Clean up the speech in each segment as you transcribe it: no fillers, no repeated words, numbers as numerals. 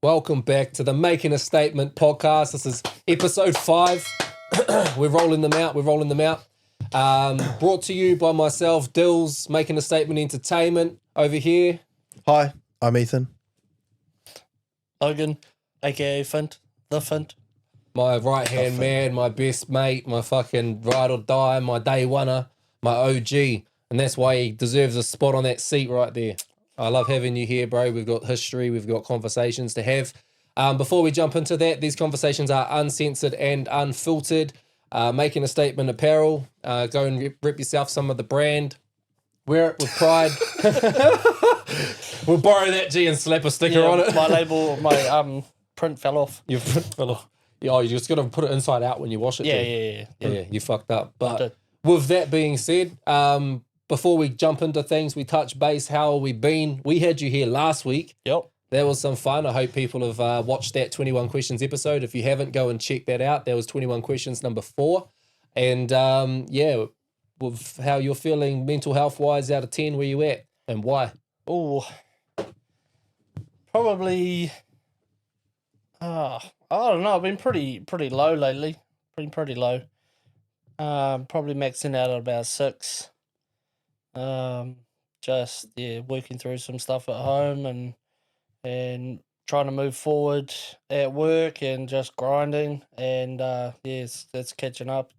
Welcome back to the Making a Statement podcast. This is episode 5. We're rolling them out. Brought to you by myself, Dilz, Making a Statement Entertainment over here. Hi, I'm Ethan. Logan, aka Fint, the Fint. My right-hand man, my best mate, my fucking ride or die, my day oneer, my OG. And that's why he deserves a spot on that seat right there. I love having you here, bro. We've got history. We've got conversations to have. Before we jump into that, these conversations are uncensored and unfiltered. Making a Statement apparel. Go and rep yourself some of the brand. Wear it with pride. We'll borrow that G and slap a sticker on it. My label, my print fell off. Your print fell off. Oh, you just got to put it inside out when you wash it. Yeah, you fucked up. But with that being said, before we jump into things, we touch base. How have we been? We had you here last week. Yep. That was some fun. I hope people have watched that 21 questions episode. If you haven't, go and check that out. That was 21 questions number 4. And with how you're feeling mental health wise out of 10, where you at and why? Oh, probably. I don't know. I've been pretty low lately. Pretty low. Probably maxing out at about 6. Just working through some stuff at home and trying to move forward at work and just grinding and it's catching up.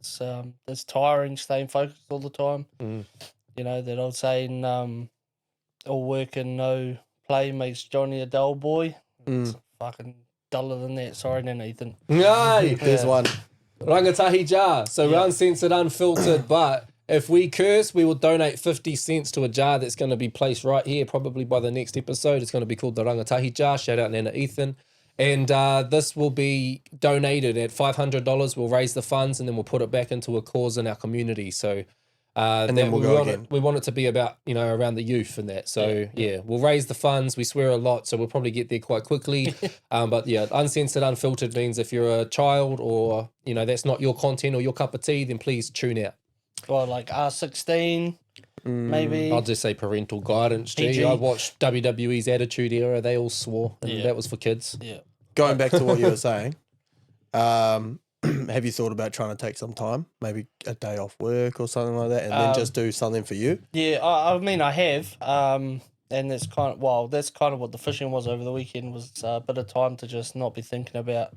It's tiring staying focused all the time. You know that old saying, all work and no play makes Johnny a dull boy. It's fucking duller than that. Sorry then, Ethan. Yay! There's one. Rangatahi jar. So we're uncensored, unfiltered, but if we curse, we will donate 50 cents to a jar that's going to be placed right here, probably by the next episode. It's going to be called the Rangatahi jar. Shout out Nana Ethan. And this will be donated at $500. We'll raise the funds and then we'll put it back into a cause in our community. So And then we'll go again. We want it to be about, around the youth and that. So we'll raise the funds. We swear a lot, so we'll probably get there quite quickly. But uncensored, unfiltered means if you're a child or, that's not your content or your cup of tea, then please tune out. Well, like R16, maybe. I'll just say parental guidance. Gee, PG. I watched WWE's Attitude Era. They all swore, and that was for kids. Yeah. Going back to what you were saying, have you thought about trying to take some time, maybe a day off work or something like that, and then just do something for you? Yeah, I mean, I have. And that's kind of what the fishing was over the weekend, was a bit of time to just not be thinking about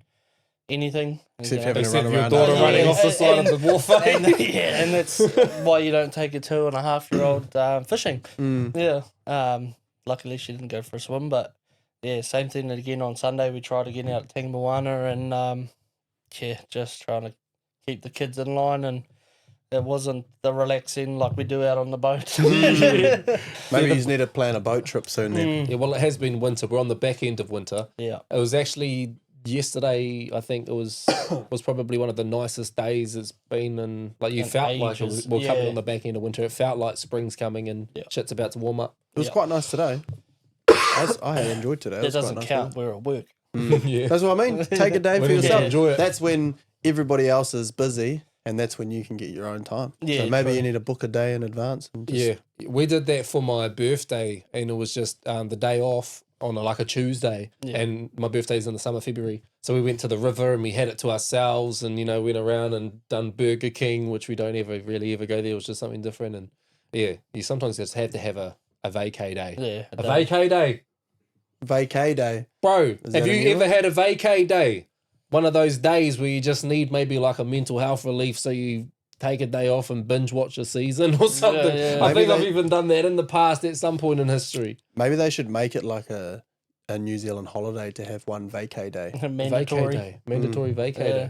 anything. Except you know. having to run Your around. daughter running off the side of the wharf. And that's why you don't take a 2.5-year-old fishing. Yeah. Luckily she didn't go for a swim, but same thing again on Sunday. We tried again out at Tangamoana and just trying to keep the kids in line, and it wasn't the relaxing like we do out on the boat. Maybe you just need to plan a boat trip soon then. Yeah, well, it has been winter. We're on the back end of winter. Yeah. It was actually yesterday, I think it was probably one of the nicest days it's been in, like you felt like we're coming on the back end of winter. It felt like spring's coming and shit's about to warm up. It was quite nice today. I had enjoyed today. That doesn't count. We're at work. That's what I mean. Take a day for yourself. Enjoy it. That's when everybody else is busy, and that's when you can get your own time. Yeah, so maybe true. you need to book a day in advance. And just, we did that for my birthday, and it was just the day off on a Tuesday, and my birthday's in the summer, February. So we went to the river and we had it to ourselves, and went around and done Burger King, which we don't really ever go there. It was just something different, and you sometimes just have to have a vacay day. Yeah. A vacay day. Vacay day. Bro, Is have that a you new ever one? had a vacay day? One of those days where you just need maybe like a mental health relief, so you take a day off and binge watch a season or something. Yeah. I think Maybe I've even done that in the past at some point in history. Maybe they should make it like a New Zealand holiday to have one vacay day. Mandatory. Vacay day. Mandatory vacay day.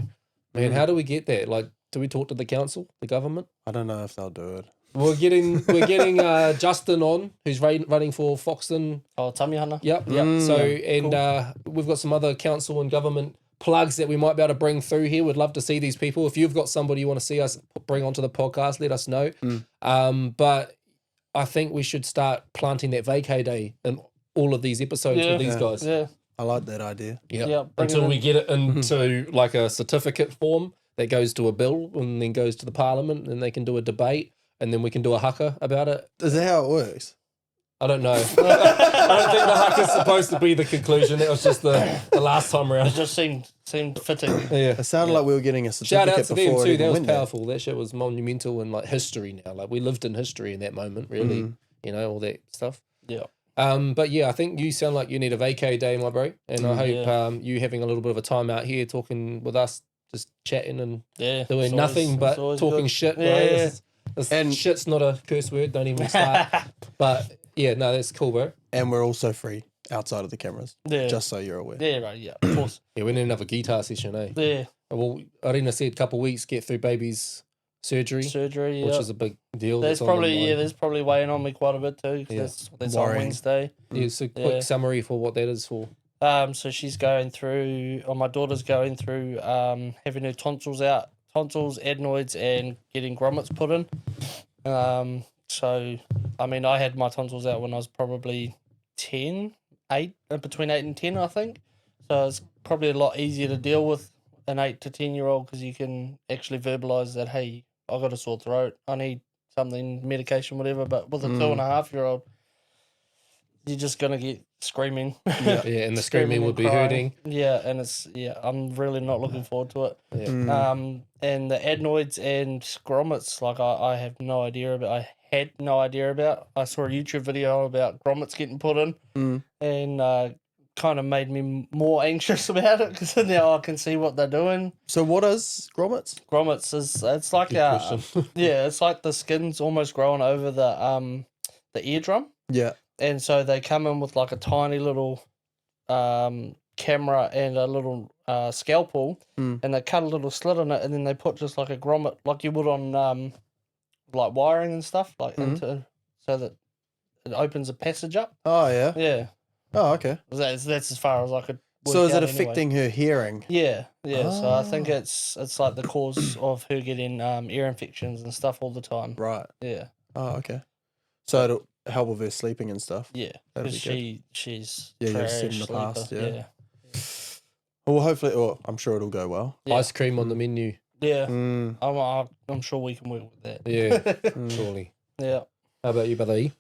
Man, how do we get that? Like, do we talk to the council, the government? I don't know if they'll do it. We're getting Justin on, who's running for Foxton. Oh, Tamihana. Yep. So, and we've got some other council and government plugs that we might be able to bring through here. We'd love to see these people. If you've got somebody you want to see us bring onto the podcast, let us know. But I think we should start planting that vacay day in all of these episodes with these guys. Yeah. I like that idea. Yeah, bring Until it we in. get it into like a certificate form that goes to a bill and then goes to the parliament and they can do a debate and then we can do a haka about it. Is that how it works? I don't know. I don't think the hike is supposed to be the conclusion. That was just the last time It around. just seemed fitting. Yeah. It sounded like we were getting a Shout out certificate to them before it too. even That was went there. powerful. That shit was monumental in like history now. Like we lived in history in that moment, really. You know, all that stuff. Yeah. But yeah, I think you sound like you need a vacay day, my bro. And I hope Yeah. you having a little bit of a time out here talking with us, just chatting and Yeah. doing it's nothing always- but it's always talking good. shit, bro. Yeah. And shit's not a curse word. Don't even start. But yeah, no, that's cool, bro. And we're also free outside of the cameras, Yeah. just so you're aware. Yeah, right, yeah, of course. Yeah, we need another guitar session, eh? Yeah. Well, Arena said a couple of weeks get through baby's surgery, Surgery, yeah. which is a big deal. There's that's on the probably mind. there's probably weighing on me quite a bit too. 'Cause Yeah. that's on Worrying. Wednesday. Yeah, so quick Yeah. summary for what that is for. So she's going through, or my daughter's going through, having her tonsils out, adenoids, and getting grommets put in. So, I mean, I had my tonsils out when I was probably 10, 8, between 8 and 10, I think. So it's probably a lot easier to deal with an 8 to 10-year-old because you can actually verbalize that, hey, I got a sore throat, I need something, medication, whatever. But with a 2.5-year-old, you're just going to get screaming. Yeah, and the screaming and would be crying. hurting. Yeah, and I'm really not looking forward to it. Yeah. And the adenoids and grommets, like I have no idea about. I had no idea about. I saw a YouTube video about grommets getting put in, and kind of made me more anxious about it because now I can see what they're doing. So what is grommets? Grommets it's like Good question. yeah, it's like the skin's almost growing over the eardrum. Yeah. And so they come in with like a tiny little camera and a little scalpel, and they cut a little slit in it, and then they put just like a grommet, like you would on like wiring and stuff, like into so that it opens a passage up. Oh, yeah. Yeah, Oh, okay. that's as far as I could. So work is it out anyway. affecting her hearing? Yeah. So I think it's like the cause of her getting ear infections and stuff all the time. Right. Yeah. Oh, okay. So it'll help with her sleeping and stuff. Yeah, That'd because be good. she's Yeah, you've trash said in the sleeper. past, yeah. Yeah. Well, hopefully, well, I'm sure it'll go well. Yeah. Ice cream on the menu. Yeah. Mm. I'm sure we can work with that. Yeah, surely. Yeah. How about you, Brother E?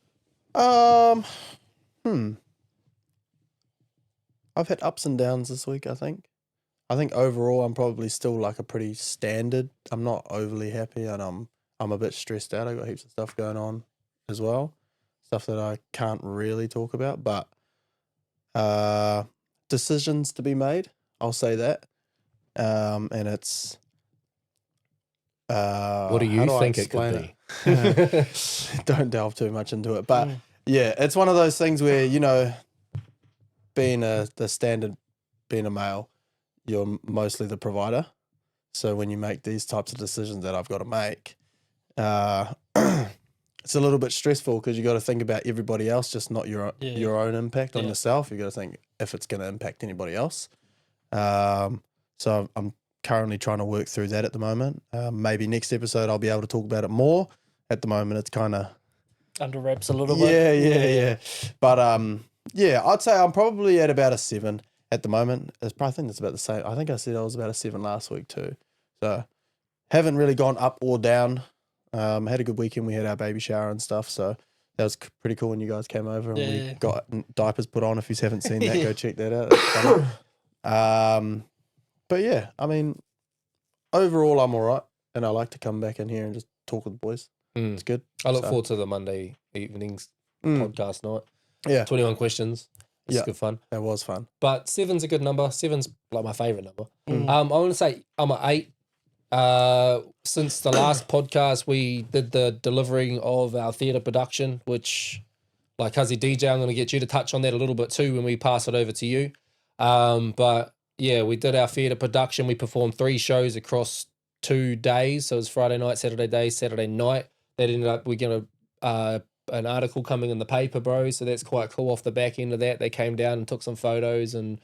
I've had ups and downs this week, I think. I think overall I'm probably still like a pretty standard. I'm not overly happy and I'm a bit stressed out. I got heaps of stuff going on as well. Stuff that I can't really talk about, but decisions to be made, I'll say that. And it's What do you how I think it could explain be? it? Don't delve too much into it. But yeah, it's one of those things where, you know, being the standard, being a male, you're mostly the provider. So when you make these types of decisions that I've got to make, it's a little bit stressful because you got to think about everybody else, just not your own impact on yourself. You got to think if it's going to impact anybody else. So I'm currently trying to work through that at the moment. Maybe next episode I'll be able to talk about it more. At the moment, it's kind of Under wraps a little bit. yeah. But yeah, I'd say I'm probably at about a 7 at the moment. I think that's about the same. I think I said I was about a 7 last week too. So haven't really gone up or down. Had a good weekend. We had our baby shower and stuff. So that was pretty cool when you guys came over and we got diapers put on. If you haven't seen that, go check that out. That's funny. But yeah, I mean, overall I'm all right. And I like to come back in here and just talk with the boys. It's good. I look forward to the Monday evenings podcast night. Yeah. 21 questions. It's Yeah. good fun. That was fun. But 7's a good number. 7's like my favourite number. I want to say I'm at 8. Since the last podcast, we did the delivering of our theatre production, which, like Huzzy DJ, I'm going to get you to touch on that a little bit too when we pass it over to you. But yeah, we did our theatre production. We performed 3 shows across 2 days. So it was Friday night, Saturday day, Saturday night. That ended up, we're going to, an article coming in the paper, bro. So that's quite cool. Off the back end of that, they came down and took some photos and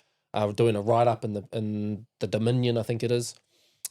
doing a write-up in the Dominion, I think it is.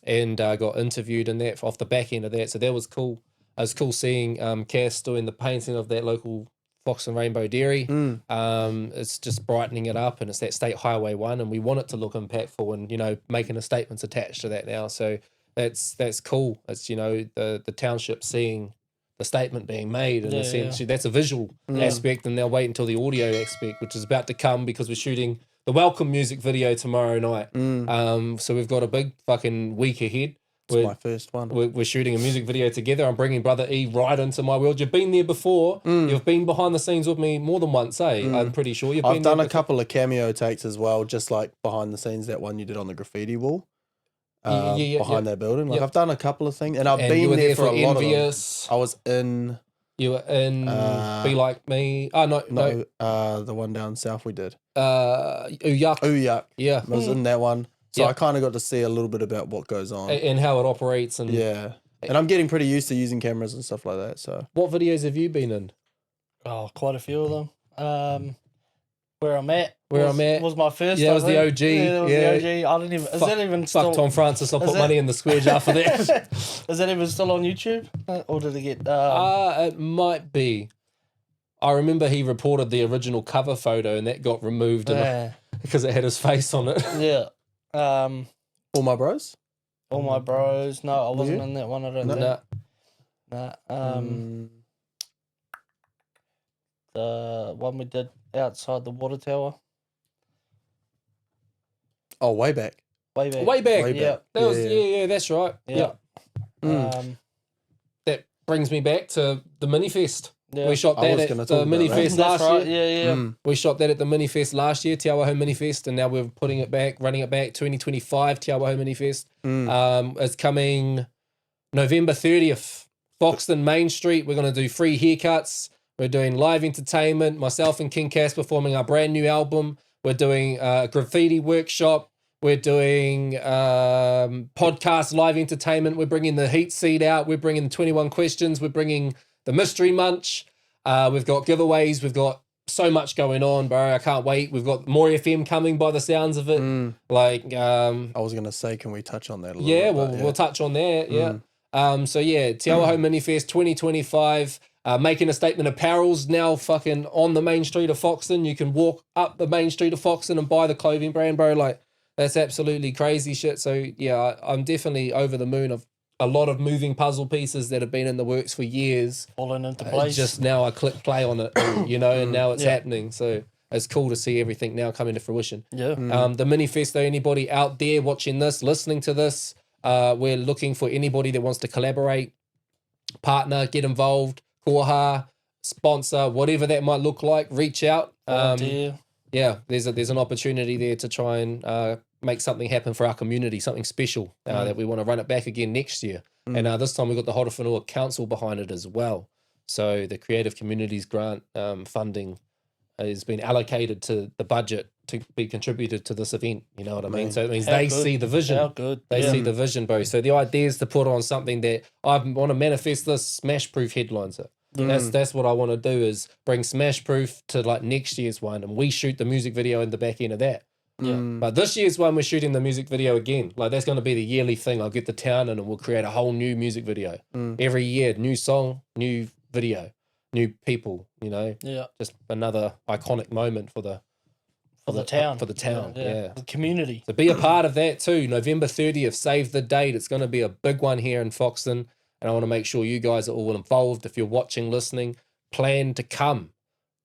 And got interviewed in that off the back end of that. So that was cool. It was cool seeing Cass doing the painting of that local Fox and Rainbow Dairy. It's just brightening it up, and it's that State Highway 1, and we want it to look impactful and, you know, making a statements attached to that now. So that's cool. It's, you know, the township seeing the statement being made in Yeah, a sense. That's a visual aspect, and they'll wait until the audio aspect, which is about to come because we're shooting the Welcome music video tomorrow night. So we've got a big fucking week ahead. It's my first one. We're shooting a music video together. I'm bringing Brother E right into my world. You've been there before. You've been behind the scenes with me more than once, eh? I'm pretty sure. I've done a couple of cameo takes as well, just like behind the scenes, that one you did on the graffiti wall. Behind that building. Like I've done a couple of things, and I've been you were there for a lot Envious. of them. I was in... You were in Be Like Me. Oh, no. The one down south we did. Yuck. Yuck. Yeah. I was in that one. So I kind of got to see a little bit about what goes on. And how it operates. And yeah. And I'm getting pretty used to using cameras and stuff like that. So what videos have you been in? Oh, quite a few of them. Where I'm at was my first. Yeah, it was the OG. Yeah, that was the OG. I didn't even. Is that even still? Fuck Tom Francis. I'll put money in the square jar for that. Is that even still on YouTube? Or did it get? It might be. I remember he reported the original cover photo, and that got removed because it had his face on it. Yeah. All My Bros? All My Bros. No, I wasn't in that one. I don't think. Nah. The one we did outside the water tower. Oh, way back. Way back. Yeah. That was that's right. Yeah. That brings me back to the mini fest. Yeah. We shot that at the mini fest last year. Yeah. We shot that at the mini fest last year, Te Awaho mini fest, and now we're putting it back, running it back, 2025 Te Awaho mini fest. It's coming November 30th, Foxton Main Street. We're going to do free haircuts. We're doing live entertainment. Myself and King Cass performing our brand new album. We're doing a graffiti workshop. We're doing podcast live entertainment. We're bringing the heat seat out. We're bringing 21 questions. We're bringing the mystery munch. We've got giveaways. We've got so much going on, bro. I can't wait. We've got more FM coming by the sounds of it. I was going to say, can we touch on that a little bit? We'll touch on that. Yeah. So yeah, Te Awaho Minifest 2025. Making a Statement apparel's now fucking on the main street of Foxton. You can walk up the main street of Foxton and buy the clothing brand, bro. Like, that's absolutely crazy shit. So yeah, I'm definitely over the moon of a lot of moving puzzle pieces that have been in the works for years. Falling into place. Just now I click play on it, and now it's happening. So it's cool to see everything now coming to fruition. Yeah. The Minifest, though, anybody out there watching this, listening to this, we're looking for anybody that wants to collaborate, partner, get involved, koha, sponsor, whatever that might look like, reach out. Yeah, there's an opportunity there to try and make something happen for our community, something special that we want to run it back again next year. And this time we've got the Horowhenua Council behind it as well. So the Creative Communities Grant funding has been allocated to the budget to be contributed to this event. You know what I mean? So it means they see the vision. How good. They see the vision, bro. So the idea is to put on something that I want to manifest this Smash-proof headlines. That's what I want to do, is bring Smash-proof to like next year's one, and we shoot the music video in the back end of that. But this year's one, we're shooting the music video again. Like, that's going to be the yearly thing. I'll get the town in and we'll create a whole new music video. Every year, new song, new video, new people, just another iconic moment for the town. For the town, yeah. The community. So be a part of that too. November 30th, save the date. It's going to be a big one here in Foxton. And I want to make sure you guys are all involved. If you're watching, listening, plan to come.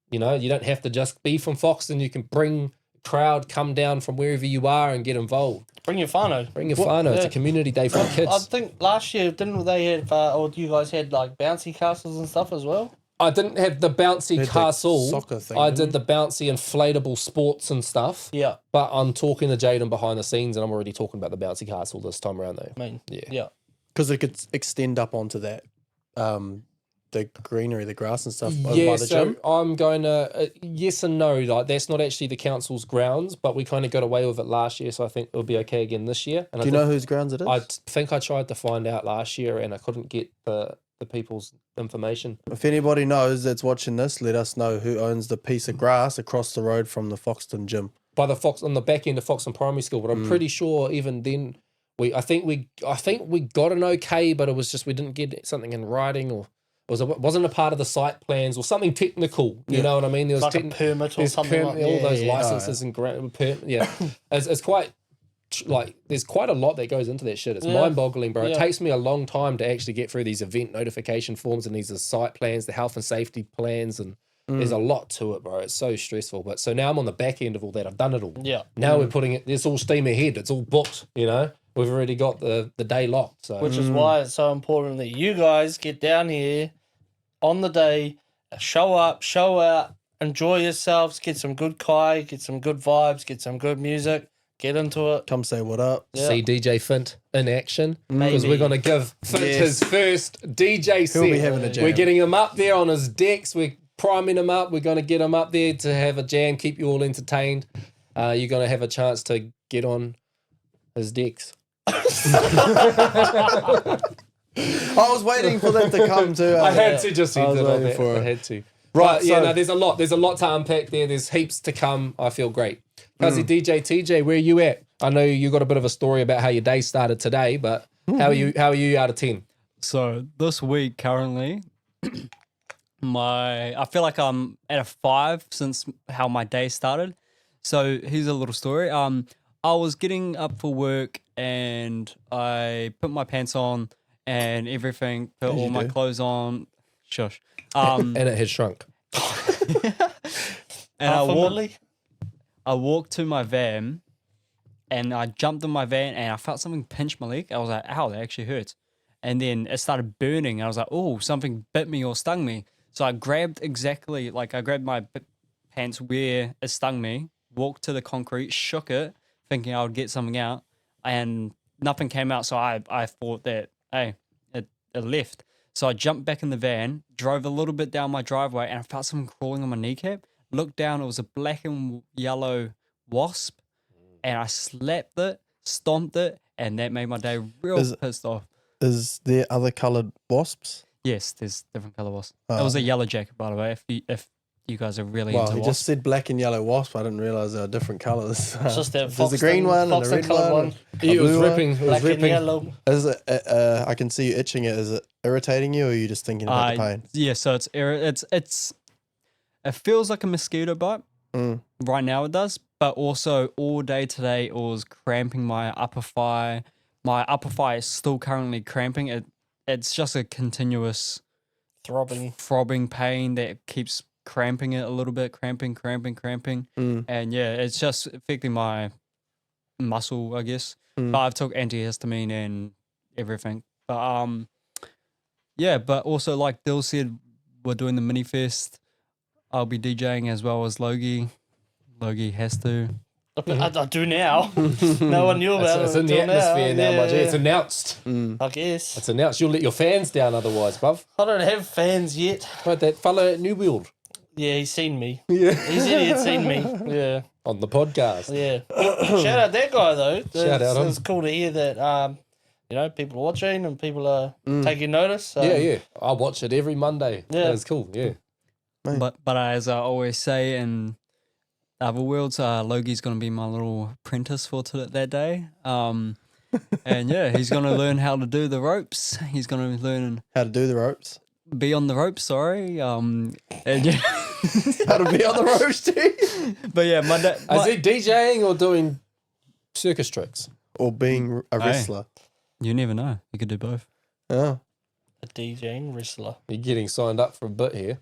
You don't have to just be from Foxton. You can bring a crowd, come down from wherever you are and get involved. Bring your whānau. It's a community day for the kids. I think last year, didn't they have, or you guys had like bouncy castles and stuff as well? I didn't have the bouncy castle. Soccer thing. I did the bouncy inflatable sports and stuff. Yeah. But I'm talking to Jaden behind the scenes, and I'm already talking about the bouncy castle this time around though. Yeah. Because it could extend up onto that, the greenery, the grass and stuff. Yeah, by the so gym. I'm going to yes and no. Like, that's not actually the council's grounds, but we kind of got away with it last year, so I think it'll be okay again this year. And Do you know whose grounds it is? I think I tried to find out last year, and I couldn't get the people's information. If anybody knows that's watching this, let us know who owns the piece of grass across the road from the Foxton gym. By the on the back end of Foxton Primary School, but I'm pretty sure even then I think we got an okay, but it was just we didn't get something in writing, or it wasn't a part of the site plans or something technical. You know what I mean? There was like a permit or something like all those licenses and grant. It's quite like there's quite a lot that goes into that shit. It's Yeah. mind-boggling, bro. It Yeah. takes me a long time to actually get through these event notification forms and these site plans, the health and safety plans, and there's a lot to it, bro. It's so stressful. But so now I'm on the back end of all that. I've done it all. Yeah. Now we're putting it. It's all steam ahead. It's all booked. You know, we've already got the day locked. So Which is why it's so important that you guys get down here on the day, show up, show out, enjoy yourselves, get some good kai, get some good vibes, get some good music, get into it. Come say what up. Yeah. see DJ Fint in action because Maybe. we're gonna give Fint Yes. his first DJ set. He'll be having a jam. We're getting him up there on his decks. We're priming him up. We're gonna get him up there to have a jam, keep you all entertained. You're gonna have a chance to get on his decks. I was waiting for that to come to. I had to just I was it. waiting for I it. had to. Right, But, yeah, so- no, there's a lot. There's a lot to unpack there. There's heaps to come. I feel great. How's the DJ TeeJay? Where are you at? I know you got a bit of a story about how your day started today, but how are you? How are you out of 10? So this week currently, I feel like I'm at a 5 since how my day started. So here's a little story. I was getting up for work and I put my pants on and everything, put As all you my do. clothes on. Shush. And it had shrunk. And Ultimately, I walked to my van and I jumped in my van and I felt something pinch my leg. I was like, ow, that actually hurts. And then it started burning. I was like, oh, something bit me or stung me. So I grabbed my pants where it stung me, walked to the concrete, shook it, thinking I would get something out, and nothing came out. So I thought that, hey, it left. So I jumped back in the van, drove a little bit down my driveway, and I felt something crawling on my kneecap. Looked down, it was a black and yellow wasp, and I slapped it, stomped it, and that made my day real Is it- pissed off. Is there other coloured wasps? Yes, there's different color wasps. Oh. It was a yellow jacket, by the way. If you guys are really Well, into he wasps. just said black and yellow wasp. I didn't realise they were different colours. it's just that There's a green one and a red one. It was blue one? ripping. It was black and ripping. yellow. Is it? I can see you itching it. Is it irritating you, or are you just thinking about the pain? Yeah, so it feels like a mosquito bite. Mm. Right now it does, but also all day today it was cramping my upper thigh. My upper thigh is still currently cramping. It's just a continuous throbbing pain that keeps cramping it a little bit, cramping. Mm. And yeah, it's just affecting my muscle, I guess. But I've took antihistamine and everything. But yeah, but also like Dilz said, we're doing the mini fest. I'll be DJing as well as Logie. Logie has to. I do now. No one knew about It's it in the until atmosphere now, my G. It's Yeah, announced. I guess. It's announced. You'll let your fans down otherwise, bruv. I don't have fans yet. But that fella at New World Yeah, he's seen me. Yeah. He said he had seen me. Yeah, on the podcast. yeah. Shout out that guy though. Shout out him. It's cool to hear that. People are watching and people are taking notice. So. Yeah. I watch it every Monday. Yeah. It's cool. Yeah. But as I always say in other worlds, Logie's going to be my little apprentice for that day. And yeah, he's going to learn how to do the ropes. He's going to learn How to do the ropes? be on the ropes. Sorry. And yeah, How to be on the ropes, too? but yeah, my Is he DJing or doing circus tricks? Or being a wrestler? you never know. You could do both. Oh, A DJing wrestler. You're getting signed up for a bit here.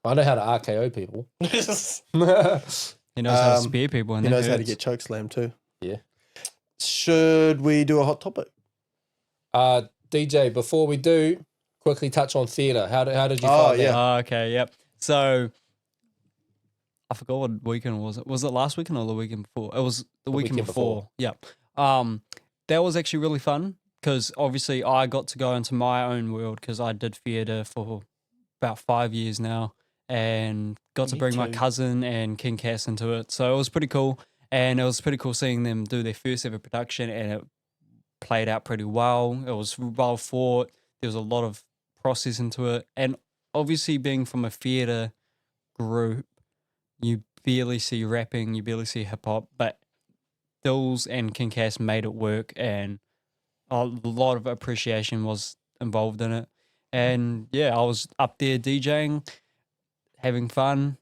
I know how to RKO people. He knows how to Um, spear people. And he that knows how to hurts. get choke slammed too. Yeah. Should we do a hot topic? DJ, before we do, quickly touch on theatre. How did you Oh, find yeah. that? Oh, okay, yep. So I forgot what weekend was it. Was it last weekend or the weekend before? It was the weekend weekend before. Yep. That was actually really fun because obviously I got to go into my own world because I did theatre for about 5 years now and got to Me bring my too. cousin and King Cass into it. So it was pretty cool. And it was pretty cool seeing them do their first ever production and it played out pretty well. It was well thought. There was a lot of process into it. And obviously being from a theatre group, you barely see rapping, you barely see hip hop, but Dilz and King Cass made it work and a lot of appreciation was involved in it. And yeah, I was up there DJing, having fun.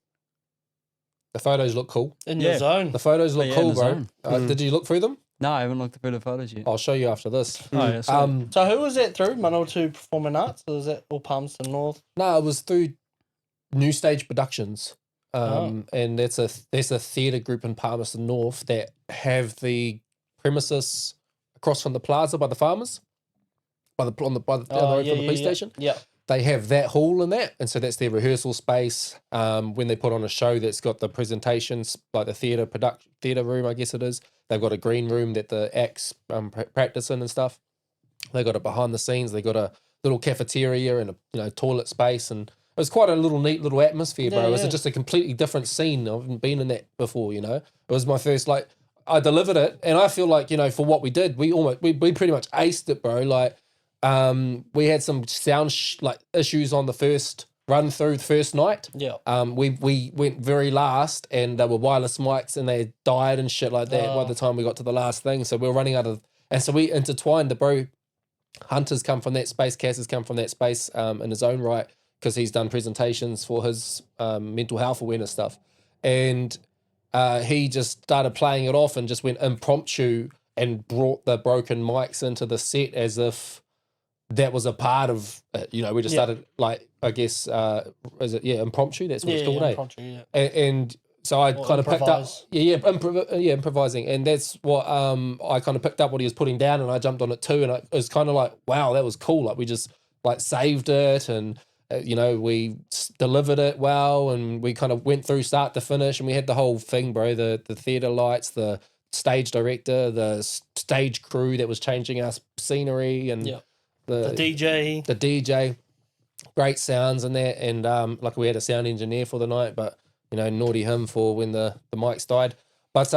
The photos look cool. In Yeah. your zone. The photos look Yeah, in cool, the bro. zone. Did you look through them? No, I haven't looked through the photos yet. I'll show you after this. Oh, yeah, so So who was that through? Manawatu Performing Arts? Or was that all Palmerston North? No, it was through New Stage Productions. And that's a theatre group in Palmerston North that have the premises across from the plaza by the farmers, by the road from the police station. Yeah. They have that hall in that, and so that's their rehearsal space. When they put on a show that's got the presentations, like the theatre room, I guess it is. They've got a green room that the acts practice in and stuff. They got it behind the scenes. They got a little cafeteria and a toilet space, and it was quite a neat little atmosphere, bro. It was just a completely different scene. I haven't been in that before, It was my first, I delivered it, and I feel like, for what we did, we pretty much aced it, bro. We had some sound issues on the first run through the first night. Yeah. We went very last, and they were wireless mics, and they died and shit like that by the time we got to the last thing. So we were running out of, and so we intertwined. The bro Hunter's come from that space. Cass has come from that space in his own right, because he's done presentations for his mental health awareness stuff, and he just started playing it off and just went impromptu and brought the broken mics into the set as if that was a part of it. We just started is it impromptu? That's what it's called, impromptu, and so I kind of picked up, improvise. improvising, and that's what I kind of picked up what he was putting down, and I jumped on it too, and it was kind of like, wow, that was cool. Like we just saved it, and we delivered it well, and we kind of went through start to finish, and we had the whole thing, bro. The theater lights, the stage director, the stage crew that was changing our scenery, and the DJ, great sounds in that, and we had a sound engineer for the night, but naughty him for when the mics died. But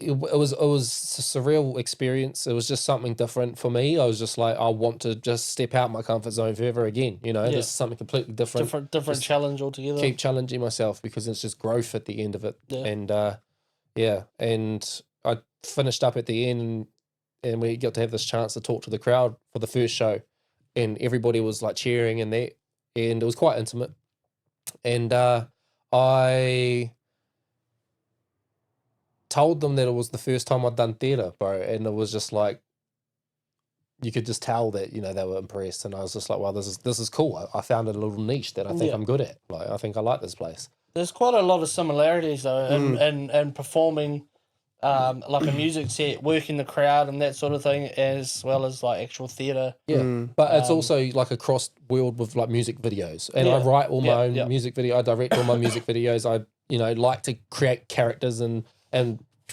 it was a surreal experience. It was just something different for me. I was just like, I want to just step out my comfort zone forever again. This is something completely different. Different challenge altogether. Keep challenging myself, because it's just growth at the end of it. Yeah. And and I finished up at the end, and we got to have this chance to talk to the crowd for the first show, and everybody was cheering and that, and it was quite intimate. And I told them that it was the first time I'd done theatre, bro, and it was just you could just tell that they were impressed, and I was just like, well, this is cool. I found it a little niche that I think I'm good at. I think I like this place. There's quite a lot of similarities though in performing a music set, working the crowd and that sort of thing, as well as actual theatre. Yeah, but it's also a cross world with music videos, and I write all my own music video. I direct all my music videos. I like to create characters and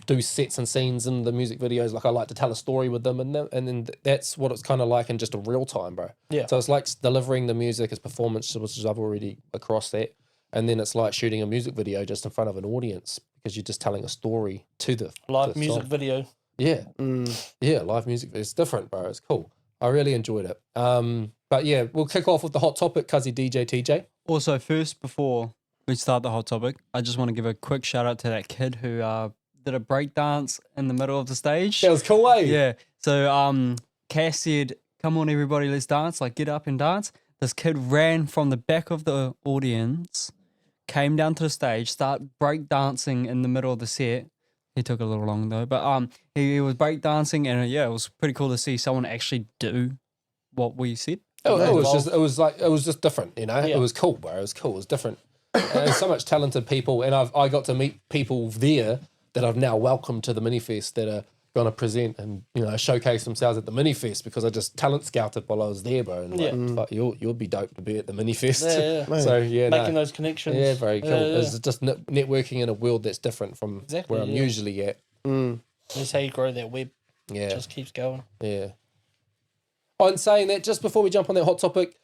do sets and scenes in the music videos. I like to tell a story with them, and then that's what it's kind of like in just a real time, bro. Yeah. So it's like delivering the music as performance, which is I've already across that, and then it's like shooting a music video just in front of an audience, because you're just telling a story to the music song. video. Yeah, yeah, live music. It's different, bro. It's cool. I really enjoyed it. But yeah, we'll kick off with the hot topic, cuzzy DJ TeeJay. Also, first, before we start the hot topic, I just want to give a quick shout out to that kid who did a break dance in the middle of the stage. That was cool, eh? Yeah. So Cass said, "Come on, everybody, let's dance. Get up and dance." This kid ran from the back of the audience, came down to the stage, started break dancing in the middle of the set. He took a little long though, but he was break dancing, and it was pretty cool to see someone actually do what we said. It was just different, It was cool, bro. It was cool. It was different. There's so much talented people, and I got to meet people there that I've now welcomed to the Minifest that are going to present and showcase themselves at the Minifest, because I just talent scouted while I was there, bro. And fuck, you'll be dope to be at the Minifest. Yeah. So yeah, making those connections. Yeah, very cool. It's just networking in a world that's different from where I'm usually at. That's how you grow that web. Yeah, It just keeps going. Yeah. On saying that, just before we jump on that hot topic,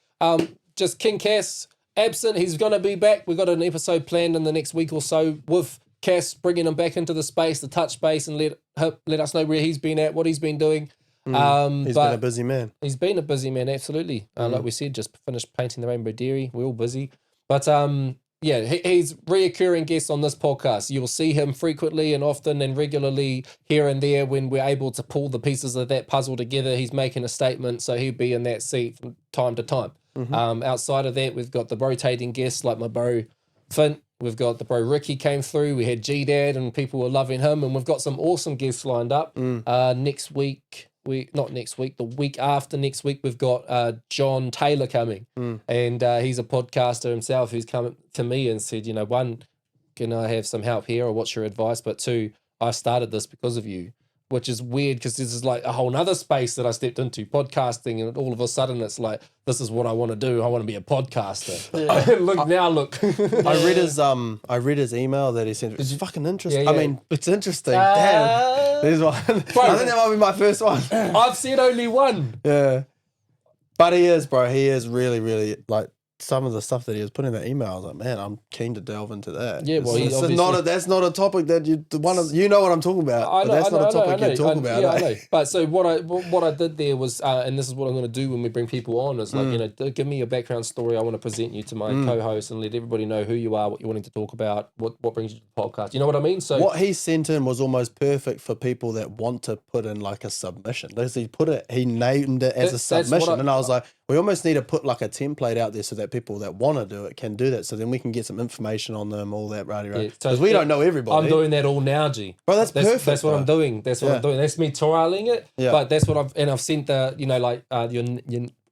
just King Cass absent. He's going to be back. We've got an episode planned in the next week or so with Cass, bringing him back into the space, the touch base, and let us know where he's been at, what he's been doing. He's been a busy man. He's been a busy man, absolutely. Like we said, just finished painting the Rainbow Dairy. We're all busy. But he's reoccurring guest on this podcast. You'll see him frequently and often and regularly here and there when we're able to pull the pieces of that puzzle together. He's making a statement, so he'll be in that seat from time to time. Outside of that, we've got the rotating guests like my bro Finn. We've got the bro Ricky came through. We had G-Dad and people were loving him. And we've got some awesome guests lined up. Next week, the week after next week, we've got John Taylor coming. And he's a podcaster himself who's come to me and said, you know, one, can I have some help here or what's your advice? But two, I started this because of you. Which is weird because this is like a whole nother space that I stepped into, podcasting, and all of a sudden it's like, this is what I want to do. I want to be a podcaster. Look. I read his email that he sent. It's fucking interesting. Yeah. I mean, it's interesting. Damn. There's one. Bro, I think that might be my first one. I've said only one. Yeah. But he is, bro. He is really, really like some of the stuff that he was putting in that email. I was like, man, I'm keen to delve into that. Yeah, well, that's not a topic that you know what I'm talking about. That's not a topic you talk about. Yeah, I know. But so what I did there was, and this is what I'm going to do when we bring people on, is like, you know, give me your background story. I want to present you to my co-host and let everybody know who you are, what you're wanting to talk about, what brings you to the podcast. You know what I mean? So what he sent in was almost perfect for people that want to put in like a submission. He named it as a submission, and I was like, we almost need to put like a template out there so that people that want to do it can do that. So then we can get some information on them, all that, right? Because we don't know everybody. I'm doing that all now, G. Bro, that's perfect. That's what I'm doing. That's what I'm doing. That's me trialing it. Yeah. But that's what I've sent the, you know, like your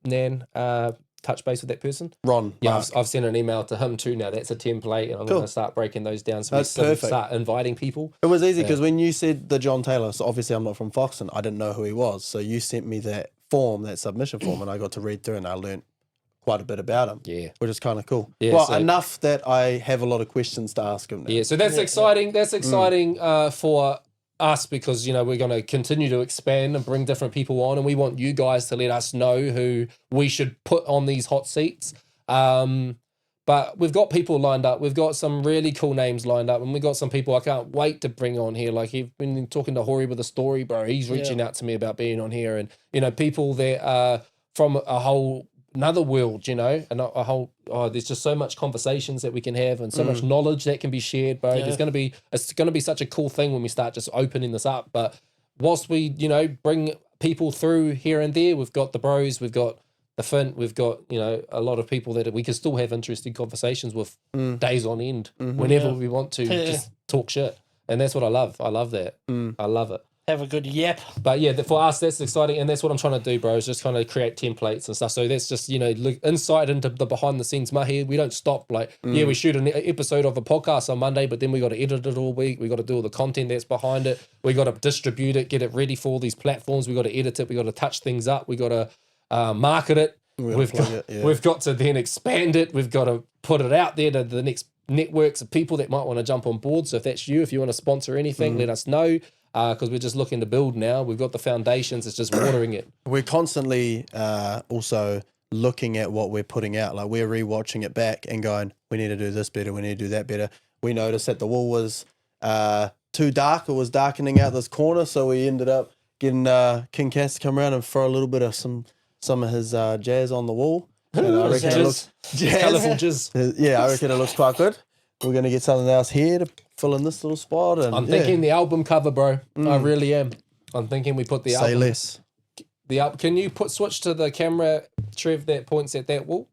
Nan touch base with that person. Ron. Yeah, I've sent an email to him too now. That's a template, and I'm going to start breaking those down. So that's we perfect. Start inviting people. It was easy because when you said the John Taylor, so obviously I'm not from Foxton, I didn't know who he was. So you sent me that form, that submission form, and I got to read through and I learned quite a bit about him. Yeah. Which is kind of cool. Yeah, well, enough that I have a lot of questions to ask him now. Yeah, so that's exciting. That's exciting for us because, you know, we're going to continue to expand and bring different people on, and we want you guys to let us know who we should put on these hot seats. But we've got people lined up. We've got some really cool names lined up, and we've got some people I can't wait to bring on here. Like, you've been talking to Hori with a story, bro. He's reaching out to me about being on here, and, you know, people that are from a whole another world, you know, and a whole, there's just so much conversations that we can have and so much knowledge that can be shared, bro. It's going to be such a cool thing when we start just opening this up. But whilst we, you know, bring people through here and there, we've got the bros, we've got the Fint, we've got, you know, a lot of people that we can still have interesting conversations with days on end, whenever we want to just talk shit. And that's what I love. I love that. I love it. Have a good yap. But yeah, for us, that's exciting. And that's what I'm trying to do, bro, is just kind of create templates and stuff. So that's just, you know, insight into the behind the scenes mahi. We don't stop. Like, we shoot an episode of a podcast on Monday, but then we got to edit it all week. We got to do all the content that's behind it. We got to distribute it, get it ready for all these platforms. We got to edit it. We got to touch things up. We got to market it. We've got to then expand it. We've got to put it out there to the next networks of people that might want to jump on board. So if that's you, if you want to sponsor anything, let us know. Because we're just looking to build now. We've got the foundations. It's just watering it. We're constantly also looking at what we're putting out. Like, we're rewatching it back and going, we need to do this better. We need to do that better. We noticed that the wall was too dark. It was darkening out this corner. So we ended up getting King Cass to come around and throw a little bit of some of his jazz on the wall. And I reckon it looks colourful jizz. Yeah, I reckon it looks quite good. We're going to get something else here to fill in this little spot. And I'm thinking the album cover, bro. I really am. I'm thinking we put the album. Say less. Can you switch to the camera, Trev, that points at that wall?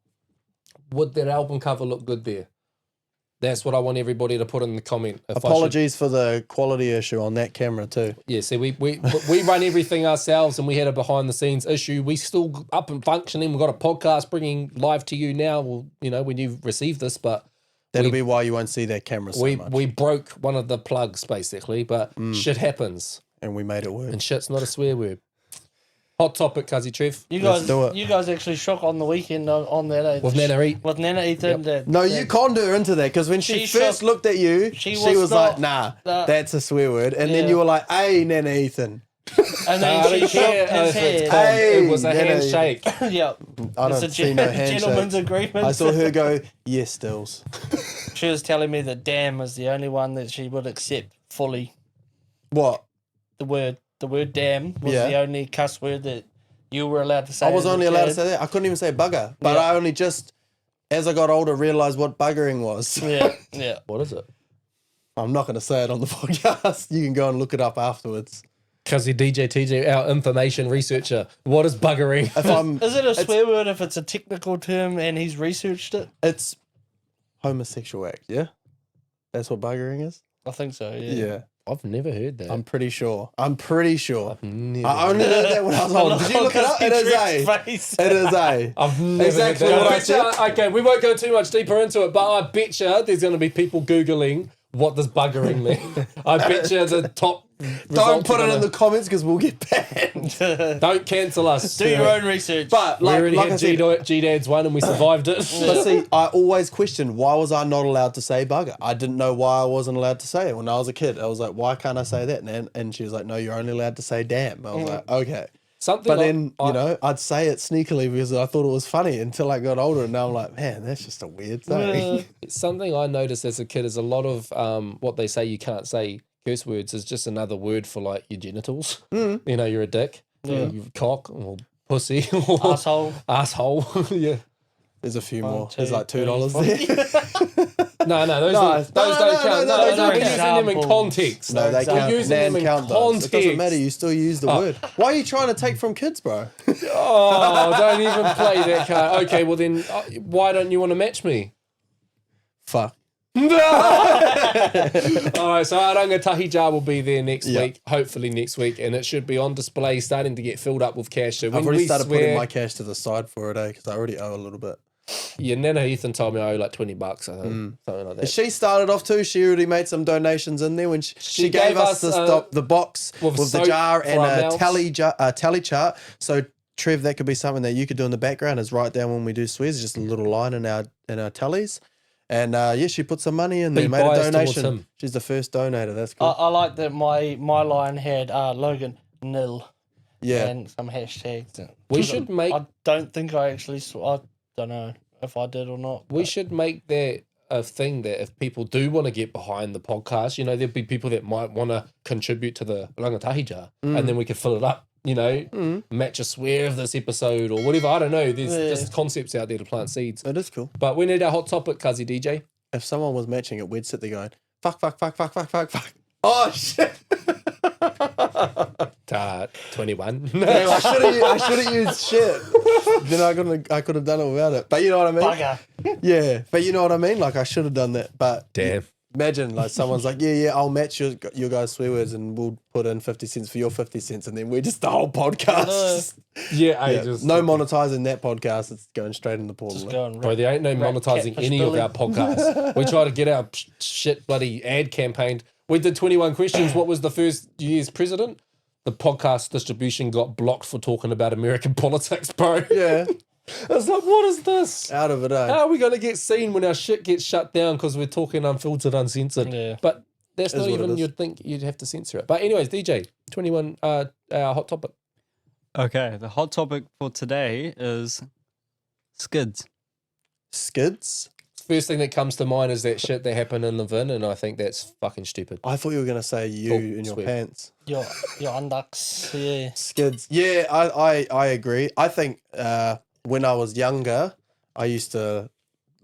Would that album cover look good there? That's what I want everybody to put in the comment. Apologies for the quality issue on that camera too. Yeah, see, we run everything ourselves, and we had a behind the scenes issue. We still up and functioning. We've got a podcast bringing live to you now. Well, you know, when you receive this, but that'll be why you won't see that camera so much. We broke one of the plugs basically, but shit happens, and we made it work. And shit's not a swear word. Hot topic, Cuzzy Trev. You guys actually shook on the weekend on that. With Nana Eat. With Nana Ethan. Yep. No, you conned her into that because when she first looked at you, she was like, nah, that's a swear word. And then you were like, hey, Nana Ethan. And then she shook his head. Hey, it was a handshake. Yep. I don't see no handshake. Gentleman's agreement. I saw her go, yes, Dilz. She was telling me that damn was the only one that she would accept fully. What? The word damn was the only cuss word that you were allowed to say. I was only allowed to say that. I couldn't even say bugger. But I only just, as I got older, realised what buggering was. Yeah. What is it? I'm not going to say it on the podcast. You can go and look it up afterwards. Cuzzy DJ TeeJay, our information researcher. What is buggering? Is it a swear word if it's a technical term and he's researched it? It's homosexual act, yeah? That's what buggering is? I think so. Yeah. Yeah. I've never heard that. I'm pretty sure. I'm pretty sure. I've never I only learned that when I was old. Did you look it up? It is A. It is A. I've never Exactly heard that. what I bet you- Okay, we won't go too much deeper into it, but I bet you there's going to be people Googling what does buggering mean. I bet you the top Don't put it in the comments because we'll get banned. Don't cancel us. Do your own research. But We already like I had said, G-Dad's one and we survived it. but see, I always questioned why was I not allowed to say bugger? I didn't know why I wasn't allowed to say it when I was a kid. I was like, why can't I say that? And she was like, no, you're only allowed to say damn. I was like, okay. Something But like- then, you know, I'd say it sneakily because I thought it was funny until I got older. And now I'm like, man, that's just a weird thing. something I noticed as a kid is a lot of what they say you can't say curse words is just another word for like your genitals. You know, you're a dick, you're cock, or pussy, or Asshole. asshole. Yeah. There's a few more. two, There's like three, $2 four. there. No, those No, don't count. no, No, those we're aren't using them in examples. context. No, they We're count. using Nan them in count those. It doesn't context. matter. You still use the word. Why are you trying to take from kids, bro? Oh, don't even play that card. Okay, well then, why don't you want to match me? Fuck. All right, so Aranga TeeJay will be there next Yeah. week, hopefully next week, and it should be on display, starting to get filled up with cash. So when I've already we started swear, putting my cash to the side for it, because I already owe a little bit. yeah, Nana Ethan told me I owe like $20, I think, something like that. She started off too. She already made some donations in there when she gave us the box with with the soap jar for and our a mouths. tally chart. So Trev, that could be something that you could do in the background. Is write down when we do swears, just a little line in our tallies. And yeah, she put some money in there, made a biased towards donation. him. She's the first donator. That's cool. I like that my line had Logan nil yeah. and some hashtags. We should make I don't think I actually I don't know if I did or not. we but- should make that a thing that if people do want to get behind the podcast, you know, there'd be people that might want to contribute to the Aranga TeeJay, and then we could fill it up. You know, match a swear of this episode or whatever. I don't know. There's just concepts out there to plant seeds. It is cool. But we need our hot topic, Cuzzy DJ. If someone was matching it, we'd sit there going, fuck, fuck, fuck, fuck, fuck, fuck, fuck. Oh, shit. 21. Damn, I should have used shit. Then I could have done it without it. But you know what I mean? Bugger. Yeah. But you know what I mean? Like I should have done that. But Damn. imagine like someone's like, yeah, I'll match your guys' swear words and we'll put in 50 cents for your 50 cents. And then we're just the whole podcast. Yeah, Yeah. just No monetizing that podcast. It's going straight in the portal. Just go and Bro, there ain't no Rat monetizing catfish any Billy. of our podcasts. We try to get our shit bloody ad campaign. We did 21 questions. What was the first year's president? The podcast distribution got blocked for talking about American politics, bro. Yeah. It's like, what is this? Out of it, eh? How are we going to get seen when our shit gets shut down because we're talking unfiltered, uncensored? Yeah. But that's Is not what it even, is. you'd think you'd have to censor it. But anyways, DJ, 21, our hot topic. Okay, the hot topic for today is skids. Skids? First thing that comes to mind is that shit that happened in the Vin, and I think that's fucking stupid. I thought you were going to say you Oh, in your sweet. pants. Your unducks. Yeah. Skids. Yeah, I agree. I think when I was younger, I used to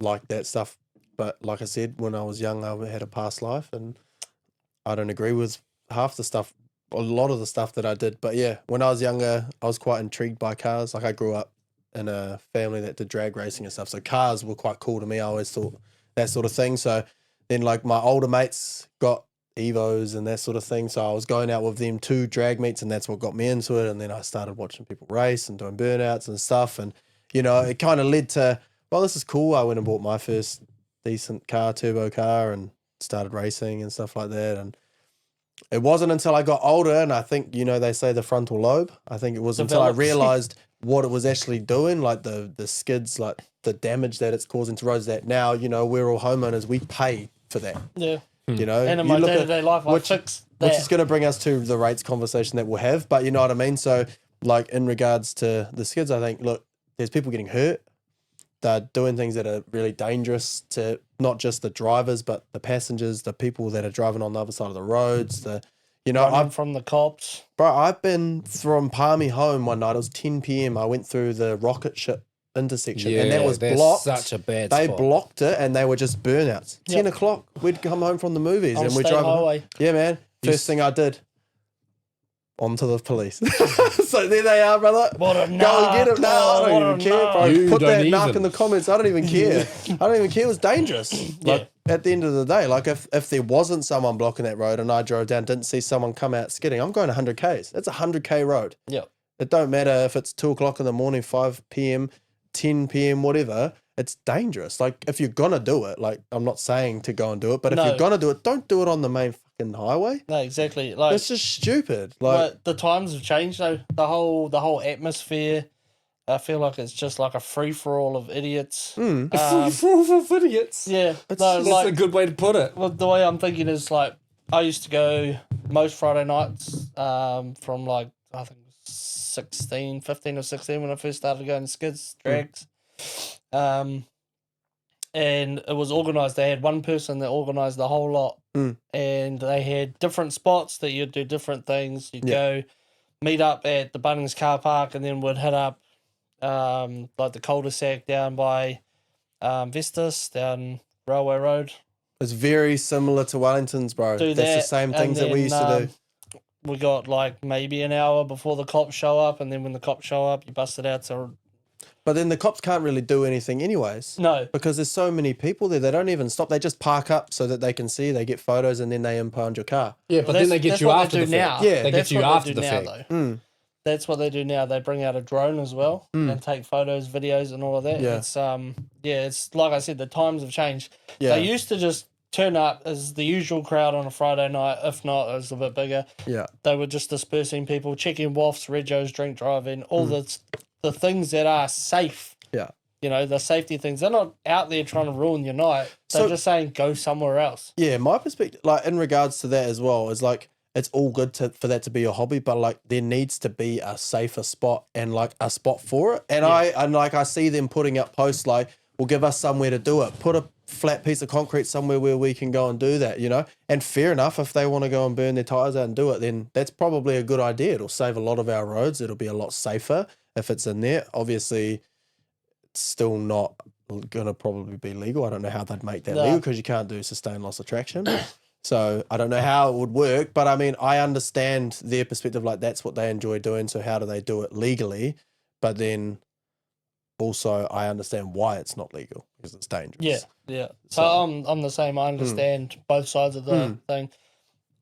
like that stuff. But like I said, when I was young, I had a past life and I don't agree with half the stuff, a lot of the stuff that I did. But yeah, when I was younger, I was quite intrigued by cars. Like I grew up in a family that did drag racing and stuff. So cars were quite cool to me. I always thought that sort of thing. So then like my older mates got Evos and that sort of thing. So I was going out with them to drag meets and that's what got me into it. And then I started watching people race and doing burnouts and stuff. And, you know, it kind of led to, well, this is cool. I went and bought my first decent car, turbo car, and started racing and stuff like that. And it wasn't until I got older, and I think, you know, they say the frontal lobe. I think it was until I Developed. realized what it was actually doing, like the skids, like the damage that it's causing to roads that now, you know, we're all homeowners. We pay for that, Yeah. you know. And in You my look at- day-to-day life, I which- fix which that. is going to bring us to the rates conversation that we'll have. But you know what I mean? So, like, in regards to the skids, I think, look, there's people getting hurt. They're doing things that are really dangerous to not just the drivers, but the passengers, the people that are driving on the other side of the roads. You know, Running from the cops. I've been from Palmy home one night. It was 10 p.m. I went through the rocket ship intersection, and that was that's blocked. such a bad They spot. blocked it, and they were just burnouts. 10 Yep. o'clock, we'd come home from the movies, On and we're State driving. Highway. Yeah, man. First thing I did, onto the police. So there they are, brother. What a Go and narc. get him. No, I What don't a even care, bro. narc. You Put don't that narc even. in the comments. I don't even care. I don't even care. It was dangerous. Like, at the end of the day, like if there wasn't someone blocking that road and I drove down, didn't see someone come out skidding, I'm going 100 Ks. That's a 100K road. Yeah. It don't matter if it's 2 o'clock in the morning, 5 p.m., 10 p.m., whatever. It's dangerous. Like if you're gonna do it, like I'm not saying to go and do it, but if No. you're gonna do it, don't do it on the main fucking highway. No, exactly. Like It's just stupid. Like the times have changed though. The whole atmosphere. I feel like it's just like a free for all of idiots. For idiots. Yeah, It's no, just- That's like a good way to put it. well, the way I'm thinking is like I used to go most Friday nights from like I think 15 or 16 when I first started going to skids, drags. And it was organised. They had one person that organised the whole lot. And they had different spots that you'd do different things. You'd go meet up at the Bunnings car park and then would hit up like the cul-de-sac down by Vestas, down Railway Road. it's very similar to Wellington's, bro. Do That's the that, same and things that we then, used to do. We got like maybe an hour before the cops show up, and then when the cops show up, you bust it out to But then the cops can't really do anything anyways. no. Because there's so many people there, they don't even stop. They just park up so that they can see, they get photos, and then they impound your car. Yeah, but Well, then they that's get you what after they the do fact. now. Yeah, they That's get you what they after do the now, fact. though. That's what they do now. They bring out a drone as well and take photos, videos, and all of that. Yeah. It's it's like I said, the times have changed. Yeah. They used to just turn up as the usual crowd on a Friday night. If not, it was a bit bigger. Yeah. They were just dispersing people, checking wafts, regos, drink driving, all the things that are safe. Yeah. You know, the safety things. They're not out there trying to ruin your night. They're So- just saying go somewhere else. Yeah, my perspective, like in regards to that as well, is like it's all good for that to be your hobby, but like there needs to be a safer spot and like a spot for it. And I see them putting up posts like, "Well, give us somewhere to do it. Put a flat piece of concrete somewhere where we can go and do that." You know, and fair enough, if they want to go and burn their tires out and do it, then that's probably a good idea. It'll save a lot of our roads. It'll be a lot safer if it's in there. Obviously, it's still not gonna probably be legal. I don't know how they'd make that No. legal because you can't do sustained loss attraction. So I don't know how it would work, but I mean, I understand their perspective. Like that's what they enjoy doing. So how do they do it legally? But then also I understand why it's not legal because it's dangerous. Yeah, yeah. So, So- I'm the same. I understand both sides of the thing.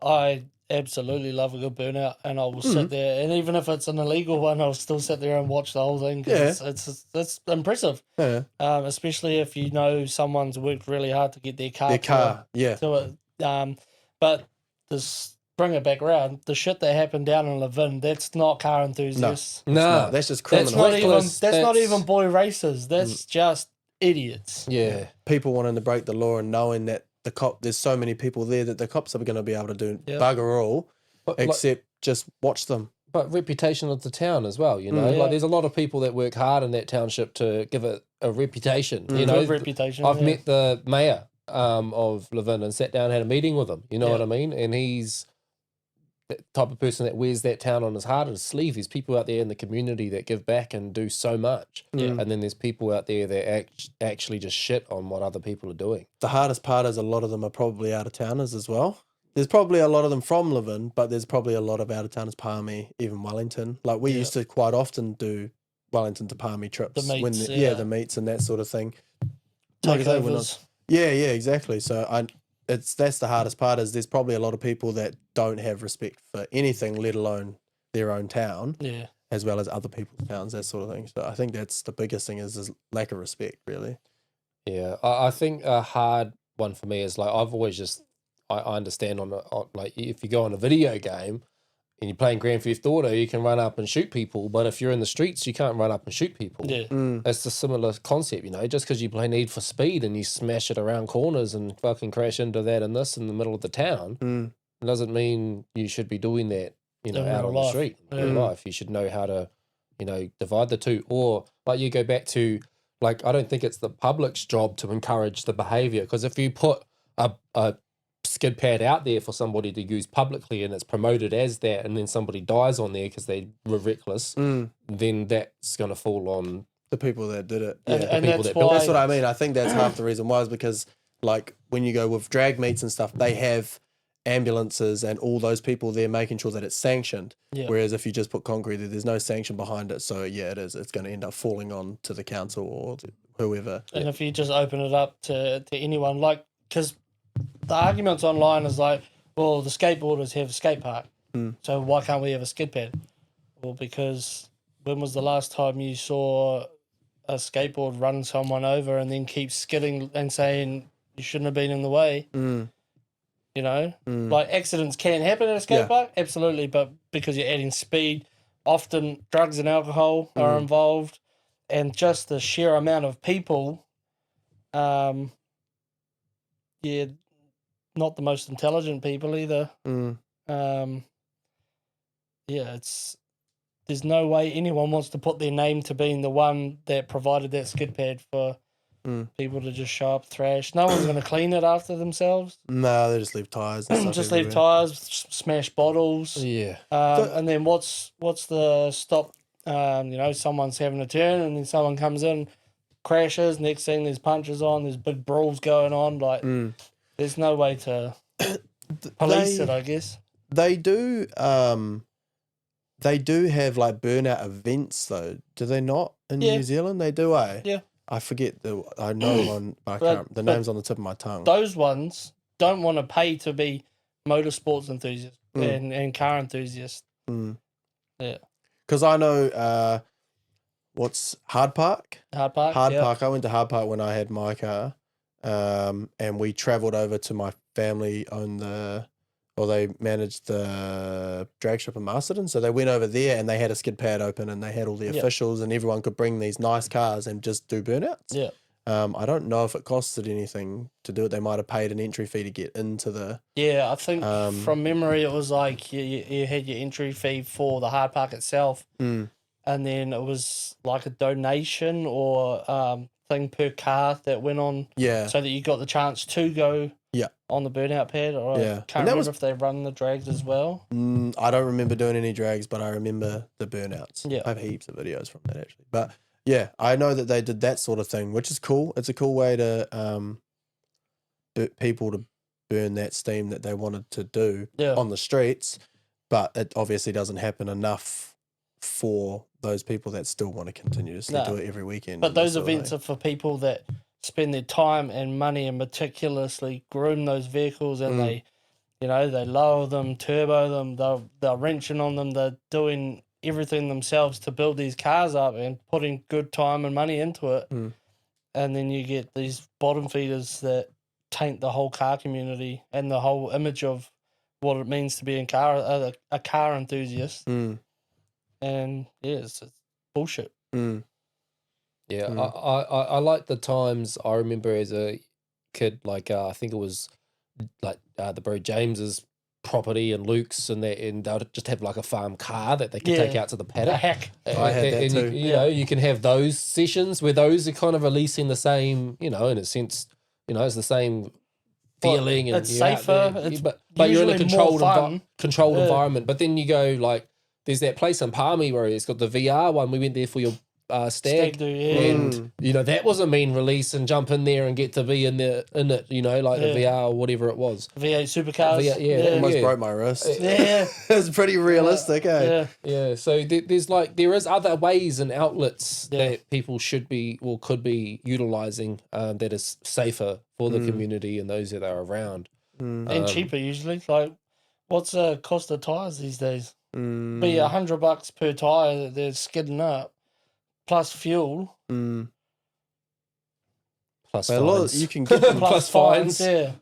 I absolutely love a good burnout, and I will sit there, and even if it's an illegal one, I'll still sit there and watch the whole thing because it's impressive. Yeah. Especially if you know someone's worked really hard to get their car. Their car. Yeah. To it. But this bring it back around. The shit that happened down in Levin, that's not car enthusiasts. No, No, that's just criminal. That's not even. Reckless, That's not that's- even boy racers. That's just idiots. yeah. People wanting to break the law and knowing that there's so many people there that the cops are going to be able to do Yeah. bugger all, But, like, except just watch them. but reputation of the town as well, you know. Yeah. Like there's a lot of people that work hard in that township to give it a reputation. You know, Good reputation. I've yeah. met the mayor of Levin and sat down and had a meeting with him. You know Yeah. what I mean? And he's the type of person that wears that town on his heart and his sleeve. There's people out there in the community that give back and do so much. Yeah. And then there's people out there that actually just shit on what other people are doing. The hardest part is a lot of them are probably out of towners as well. There's probably a lot of them from Levin, but there's probably a lot of out of towners, Palmy, even Wellington. Like we used to quite often do Wellington to Palmy trips. The meets, the yeah. meets and that sort of thing. Like I say, we're not- Takeovers. Yeah, exactly. So that's the hardest part is there's probably a lot of people that don't have respect for anything, let alone their own town, Yeah. as well as other people's towns, that sort of thing. So I think that's the biggest thing is lack of respect, really. Yeah, I think a hard one for me is like I've always just I understand on like if you go on a video game and you're playing Grand Theft Auto, you can run up and shoot people, but if you're in the streets, you can't run up and shoot people. Yeah. It's a similar concept, you know. Just because you play Need for Speed and you smash it around corners and fucking crash into that and this in the middle of the town, it doesn't mean you should be doing that, you know, In out real on the life. street in real Yeah. life. You should know how to, you know, divide the two. Or like you go back to, like, I don't think it's the public's job to encourage the behavior, because if you put a skid pad out there for somebody to use publicly and it's promoted as that, and then somebody dies on there because they were reckless, then that's going to fall on The people that did it. And, Yeah. and people that's that built why. That's what I mean. I think that's half the reason why is because, like, when you go with drag meets and stuff, they have ambulances and all those people there making sure that it's sanctioned. Yeah. Whereas if you just put concrete there, there's no sanction behind it. So, yeah, it is. It's going to end up falling on to the council or to whoever. And if you just open it up to anyone, like because the arguments online is like, well, the skateboarders have a skate park, so why can't we have a skid pad? Well, because when was the last time you saw a skateboard run someone over and then keep skidding and saying you shouldn't have been in the way? You know, like accidents can happen at a skate park, absolutely, but because you're adding speed, often drugs and alcohol are involved, and just the sheer amount of people, not the most intelligent people either. There's no way anyone wants to put their name to being the one that provided that skid pad for people to just show up, thrash. No one's going to clean it after themselves. No, they just leave tires. And stuff Just leave everywhere. tires, smash bottles. Yeah. And then what's the stop? Someone's having a turn and then someone comes in, crashes. Next thing, there's punches on. There's big brawls going on. Like, there's no way to police it, I guess. They do. They do have like burnout events though. Do they not in New Zealand? They do, eh? Yeah. I forget I know one, but I can't. The name's on the tip of my tongue. Those ones don't want to pay to be motorsports enthusiasts and car enthusiasts. Yeah. Because I know what's Hard Park? Hard Park. Hard Park. I went to Hard Park when I had my car, and we travelled over to my family they managed the drag strip in Masterton, so they went over there and they had a skid pad open and they had all the officials and everyone could bring these nice cars and just do burnouts. Yeah. I don't know if it costed anything to do it. They might have paid an entry fee to get into the. Yeah, I think from memory it was like you had your entry fee for the Hard Park itself, and then it was like a donation or thing per car that went on. Yeah. So that you got the chance to go. Yeah. On the burnout pad, or I can't remember if they run the drags as well. I don't remember doing any drags, but I remember the burnouts. Yeah. I have heaps of videos from that actually. But yeah, I know that they did that sort of thing, which is cool. It's a cool way to people to burn that steam that they wanted to do on the streets, but it obviously doesn't happen enough for those people that still want to continuously do it every weekend. But those events are for people that spend their time and money and meticulously groom those vehicles, and they lower them, turbo them, they're wrenching on them, they're doing everything themselves to build these cars up and putting good time and money into it. And then you get these bottom feeders that taint the whole car community and the whole image of what it means to be a car enthusiast. And it's bullshit. Yeah, I like the times I remember as a kid, like I think it was like the bro James's property and Luke's and they'll just have like a farm car that they can take out to the paddock. A hack. I had that too. You know, you can have those sessions where those are kind of releasing the same, in a sense, it's the same feeling. And it's you're out safer. there, It's but you're in a usually controlled more fun. environment. But then you go like, there's that place in Palmy where it's got the VR one. We went there for your stag do, and that was a mean release and jump in there and get to be in it, the VR or whatever it was. V8 supercars. Yeah. Almost broke my wrist. Yeah. It's pretty realistic, eh? Yeah. So there is other ways and outlets that people should be or could be utilizing that is safer for the community and those that are around. And cheaper usually. Like, what's the cost of tyres these days? Be $100 per tyre that they're skidding up, plus fuel. Plus But a lot fines. you can get them, Plus fines. Yeah.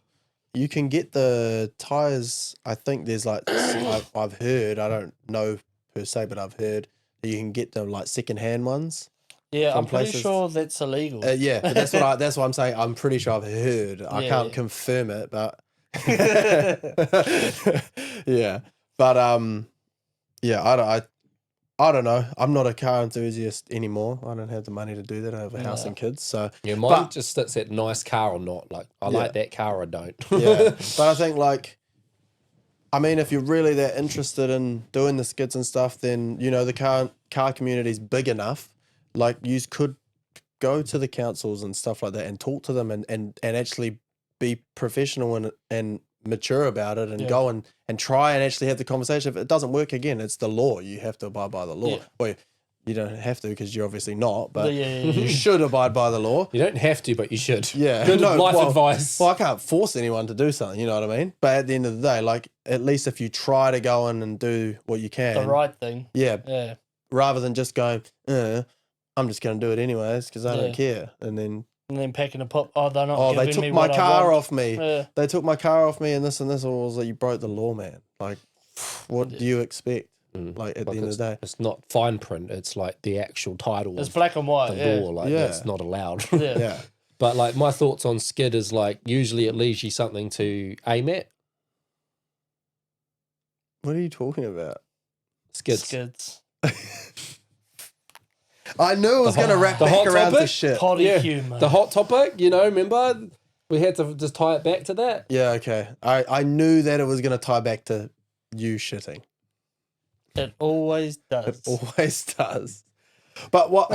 you can get the tires. I think there's like I've heard. I don't know per se, but I've heard that you can get them like secondhand ones. Yeah, From I'm pretty places- sure that's illegal. Yeah, but that's what I'm saying. I'm pretty sure I've heard. I can't confirm it, but yeah. But I don't know. I'm not a car enthusiast anymore. I don't have the money to do that. I have a house and kids, so Yeah, mine just sits at nice car or not. Like I like that car or don't. yeah. But I think if you're really that interested in doing the skids and stuff, then the car community's big enough. Like you could go to the councils and stuff like that and talk to them and actually be professional and mature about it and go and try and actually have the conversation. If it doesn't work, again, it's the law. You have to abide by the law. Yeah. Or you don't have to because you're obviously not, but Yeah. you should abide by the law. You don't have to, but you should. Yeah. Good No, life well- advice. Well, I can't force anyone to do something, you know what I mean? But at the end of the day, like, at least if you try to go in and do what you can. The right thing. Yeah. Yeah. Rather than just going, I'm just going to do it anyways because I don't Yeah. care. And then, packing a pop. Oh, they're not they giving took me my what I car want. off me. Yeah. They took my car off me and this. Or was like, you broke the law, man. Like, what do you expect? Like, at the end of the day. It's not fine print. It's like the actual title It's of black and white. the law. Like, Yeah. that's not allowed. Yeah. Yeah. But like my thoughts on skid is like usually it leaves you something to aim at. What are you talking about? Skids. I knew it was going to wrap the back hot around to topic? shit. Potty humour. The hot topic, remember? We had to just tie it back to that. Yeah, okay. I knew that it was going to tie back to you shitting. It always does. It always does. But what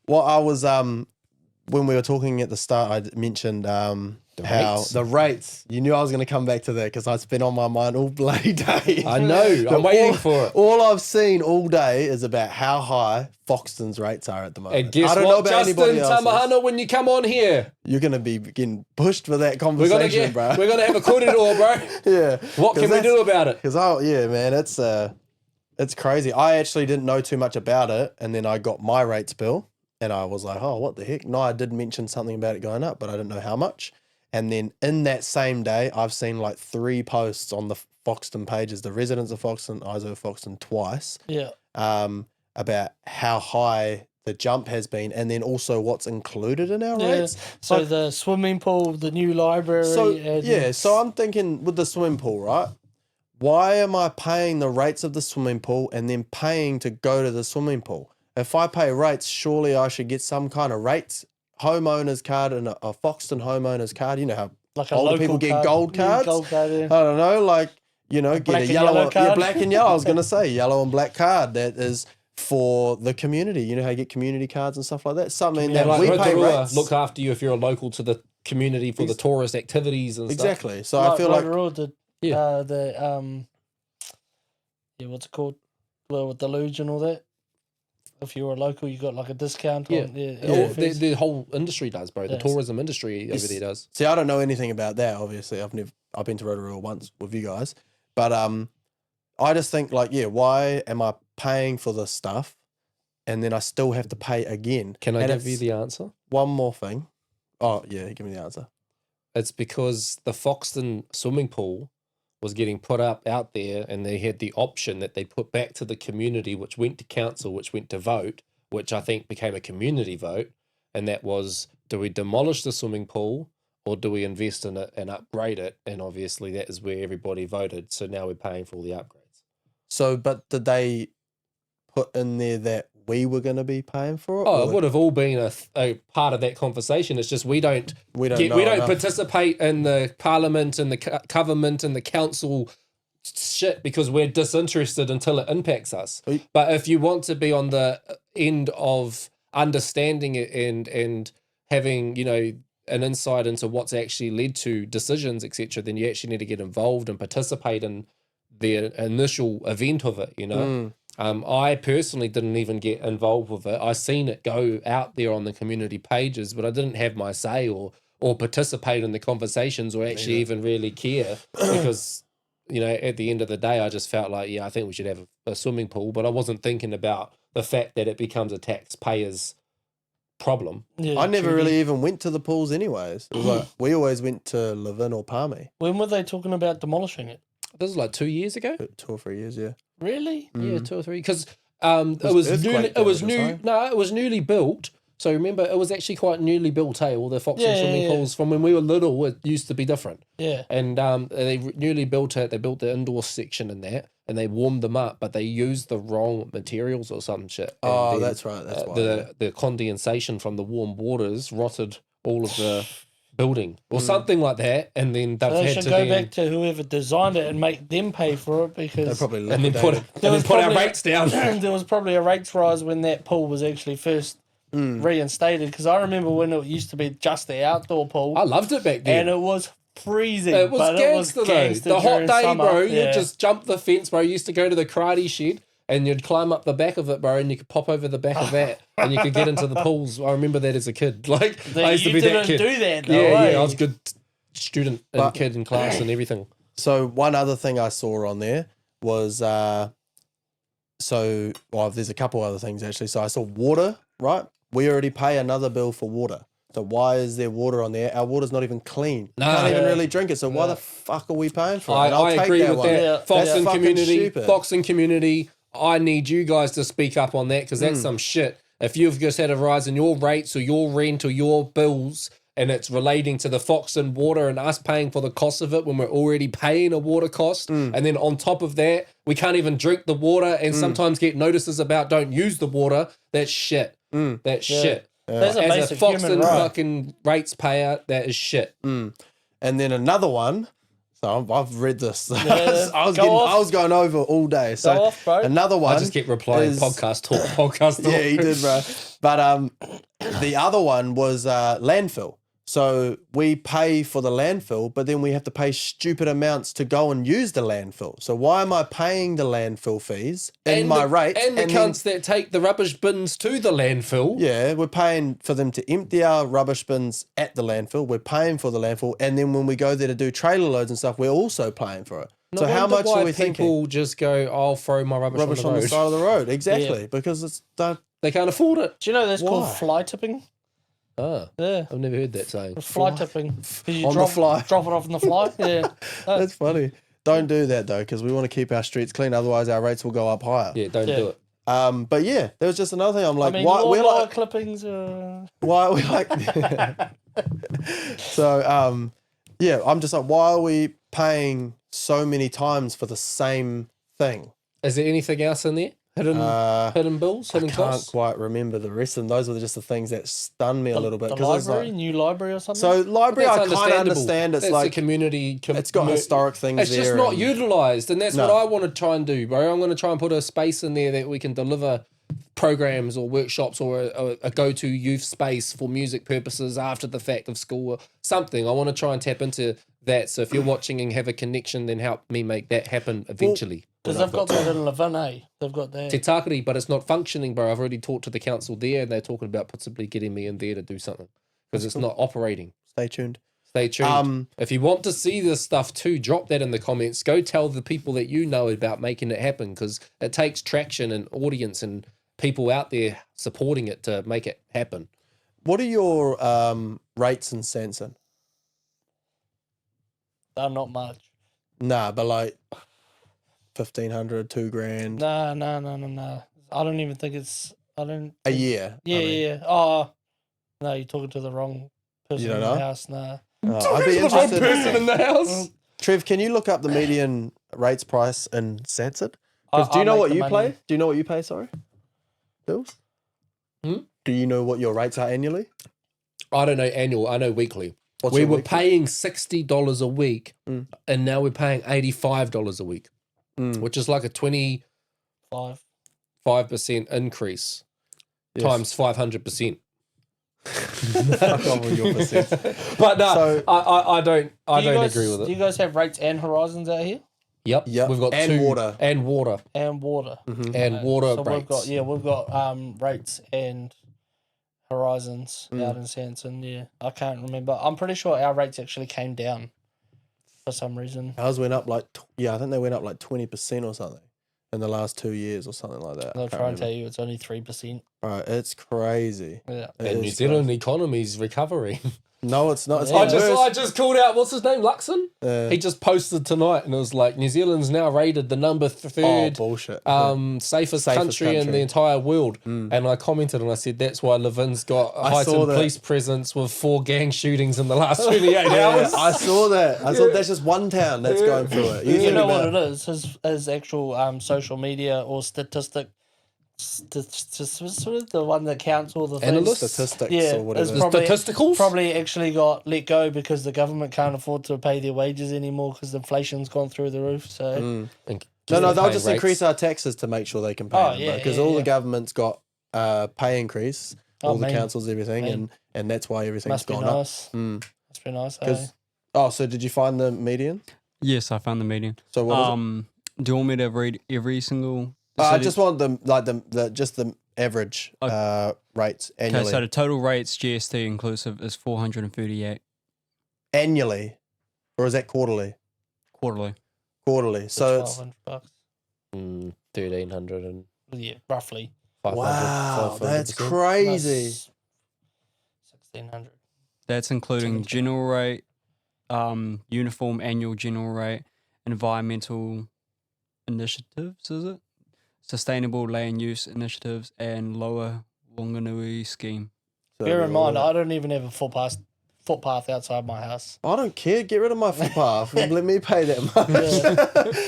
I was when we were talking at the start, I mentioned how rates? the rates. You knew I was going to come back to that because it's been on my mind all bloody day. I know. I'm waiting for it. All I've seen all day is about how high Foxton's rates are at the moment. And guess I don't know what, about Justin anybody else's. Tamahana, when you come on here, You're going to be getting pushed for that we're conversation, gonna bro. have a corridor, bro. Yeah. What can we do about it? Because yeah, man, it's crazy. I actually didn't know too much about it, and then I got my rates bill, and I was like, oh, what the heck? No, I did mention something about it going up, but I didn't know how much. And then in that same day, I've seen like 3 posts on the Foxton pages, the residents of Foxton, ISO Foxton twice, Yeah. about how high the jump has been, and then also what's included in our rates. So Like- the swimming pool, the new library. So I'm thinking with the swimming pool, right? Why am I paying the rates of the swimming pool and then paying to go to the swimming pool? If I pay rates, surely I should get some kind of rates homeowner's card and a Foxton homeowner's card. You know how like a older local people get card. gold Yeah, cards? gold card, yeah. I don't know, like, get black a and yellow, yellow card. black and yellow. I was going to say yellow and black card that is for the community. You know how you get community cards and stuff like that? Something Yeah, that like we pay Rotorua rates. look after you if you're a local to the community for the tourist activities and stuff. Exactly. So I feel like, Rotorua did, Yeah. what's it called? Well, with the luge and all that. If you were a local, you got like a discount Yeah. on all All, fees. the whole industry does, bro. The Yes. tourism industry over there does. see, I don't know anything about that. Obviously, I've been to Rotorua once with you guys, but I just think like, why am I paying for this stuff, and then I still have to pay again? Can I And give you it's the answer? one more thing? Oh yeah, give me the answer. It's because the Foxton swimming pool was getting put up out there, and they had the option that they put back to the community, which went to council, which went to vote, which I think became a community vote, and that was, do we demolish the swimming pool or do we invest in it and upgrade it? And obviously that is where everybody voted, so now we're paying for all the upgrades. So, but did they put in there that we were going to be paying for it? Oh, or it would have all been a part of that conversation. It's just we don't we don't get, know we don't enough. participate in the parliament and the government and the council shit because we're disinterested until it impacts us. We- But if you want to be on the end of understanding it and having, an insight into what's actually led to decisions, etc., then you actually need to get involved and participate in the initial event of it, I personally didn't even get involved with it. I seen it go out there on the community pages, but I didn't have my say or participate in the conversations or actually even really care because, at the end of the day, I just felt like, I think we should have a swimming pool, but I wasn't thinking about the fact that it becomes a taxpayer's problem. Yeah, I never truly. really even went to the pools anyways. It was like, we always went to Levin or Palmy. When were they talking about demolishing it? This is like 2 years ago. 2 or 3 years, yeah. Really? Yeah, 2 or 3. Because Was it was earthquake it was newly built. So remember, it was actually quite newly built. All the Foxton Yeah, swimming yeah. pools from when we were little, it used to be different. Yeah. And they newly built it. They built the indoor section in that, and they warmed them up, but they used the wrong materials or some shit. And Oh, then, that's right. That's why. yeah. the condensation from the warm waters rotted all of the building or something like that, and then they've They had should to go then, back to whoever designed it and make them pay for it They because probably and then put liquidated. and then was put our probably- rates down. there was probably a rates rise when that pool was actually first reinstated. Because I remember when it used to be just the outdoor pool I loved it back then. and it was freezing. It was but gangster though. gangster The hot during day, summer. bro. Yeah. You just jump the fence, bro. You used to go to the karate shed, and you'd climb up the back of it, bro, and you could pop over the back of that, and you could get into the pools. I remember that as a kid. Like I used to be that kid. You didn't do that, though, Yeah, I was a good student and kid in class and everything. So one other thing I saw on there was there's a couple other things actually. So I saw water, right? We already pay another bill for water. So why is there water on there? Our water's not even clean. No. Can't even really drink it. So why the fuck are we paying for it? I And I'll take agree with one. that. Yeah. Fox That's and fucking community, stupid. Fox and community. I need you guys to speak up on that because that's some shit. If you've just had a rise in your rates or your rent or your bills, and it's relating to the Fox and water and us paying for the cost of it when we're already paying a water cost, and then on top of that, we can't even drink the water and sometimes get notices about don't use the water. That's shit. That's shit. That's a As a basic Fox human and right. fucking rates payer, that is shit. And then another one. So I've read this. Yeah. I was Go going over all day. So Go off, bro. another one. I just kept replying is- podcast talk. Yeah, he did, bro. But the other one was landfill. So we pay for the landfill, but then we have to pay stupid amounts to go and use the landfill. So why am I paying the landfill fees in my rate? And the cunts that take the rubbish bins to the landfill. Yeah, we're paying for them to empty our rubbish bins at the landfill. We're paying for the landfill. And then when we go there to do trailer loads and stuff, we're also paying for it. So how much are we thinking? People just go, I'll throw my rubbish Rubbish on the on road. the side of the road. Exactly. Because it's that. They can't afford it. Do you know that's called Why? fly tipping? Ah, Yeah. I've never heard that saying. Fly tipping. 'Cause you On the fly. Drop it off on the fly. Yeah. That's funny. Don't do that though, because we want to keep our streets clean. Otherwise, our rates will go up higher. Yeah, don't Yeah. do it. But yeah, there was just another thing. I'm I like, mean, why we're lawnmower like, clippings. why are we like? So yeah, I'm just like, why are we paying so many times for the same thing? Is there anything else in there? Hidden bills, I hidden can't costs? quite remember the rest of them. Those were just the things that stunned me a little bit. The 'cause it's library, like, new library or something. so library, That's I kind of understandable. understand. It's That's like a community. it's got historic things. It's just there not and- utilised, and that's No. what I want to try and do, bro. I'm going to try and put a space in there that we can deliver programs or workshops or a go-to youth space for music purposes after the fact of school or something. I want to try and tap into that. So if you're watching and have a connection, then help me make that happen eventually. Because they've got that in Levin, eh? They've got that. Te Takari, but it's not functioning, bro. I've already talked to the council there, and they're talking about possibly getting me in there to do something because it's not operating. Stay tuned. Stay tuned. If you want to see this stuff too, drop that in the comments. Go tell the people that you know about making it happen because it takes traction and audience and people out there supporting it to make it happen. What are your rates in Sanson? They're not much. Nah, but like 1,500, $2,000 No. I don't even think it's. I don't. a year. Yeah, I mean. yeah. Oh, no, you're talking to the wrong person You don't in the know? house. Nah. I'd be The wrong interested. person in the house. Trev, can you look up the median rates price in Sanson? I- Because do you I know make what the you money. pay? Do you know what you pay? Sorry, Dilz? Do you know what your rates are annually? I don't know annual. I know weekly. What's We your were weekly? paying $60 a week, and now we're paying $85 a week, which is like a 25% 5. increase Yes. times 500%. Fuck off with your percent. But no, So- I don't Do you guys- agree with Do it. you guys have rates and horizons out here? Yep. Yep. We've got And two water. and water And water. and water So rates. we've got rates and horizons out in Sanson. Yeah, I can't remember. I'm pretty sure our rates actually came down for some reason. Ours went up like, I think they went up like 20% or something in the last 2 years or something like that. They'll try and tell you it's only 3%. Right, it's crazy. Yeah. It And New is Zealand economy's recovering. No, it's not. It's Yeah. getting worse. I just called out, what's his name, Luxon? Uh, He just posted tonight and it was like, New Zealand's now rated the number oh, third bullshit. safest, Safest country in country. the entire world. And I commented and I said, that's why Levin's got a I saw heightened that. police presence with 4 gang shootings in the last 28 Yeah, hours. I saw that. I thought that's just one town that's going through it. You think know about- what it is? His actual social media or the one that counts all the things. Analyst? Statistics Yeah, or whatever. it's probably, Statisticals? probably actually got let go because the government can't afford to pay their wages anymore because inflation's gone through the roof. So And No, they're they'll paying just rates. increase our taxes to make sure they can pay Oh, them. yeah, Because yeah, all the yeah. government's got pay increase, all the man. councils, everything, Man. and that's why everything's must be gone nice. up. Mm. Must be nice. Eh? 'Cause- Oh, so did you find the median? Yes, I found the median. So what is it? Do you want me to read every single I just want the average rates annually. Okay, so the total rates GST inclusive is 438 Annually, or is that quarterly? quarterly. Quarterly. So it's $1,200. 1,300 and Yeah, roughly. 500. wow, 500%. that's crazy. 1,600. That's including 17. general rate, uniform annual general rate, environmental initiatives, is it? Sustainable land use initiatives and lower Wanganui scheme. So Bear in mind, I don't even have a footpath outside my house. I don't care. Get rid of my footpath. Let me pay that much.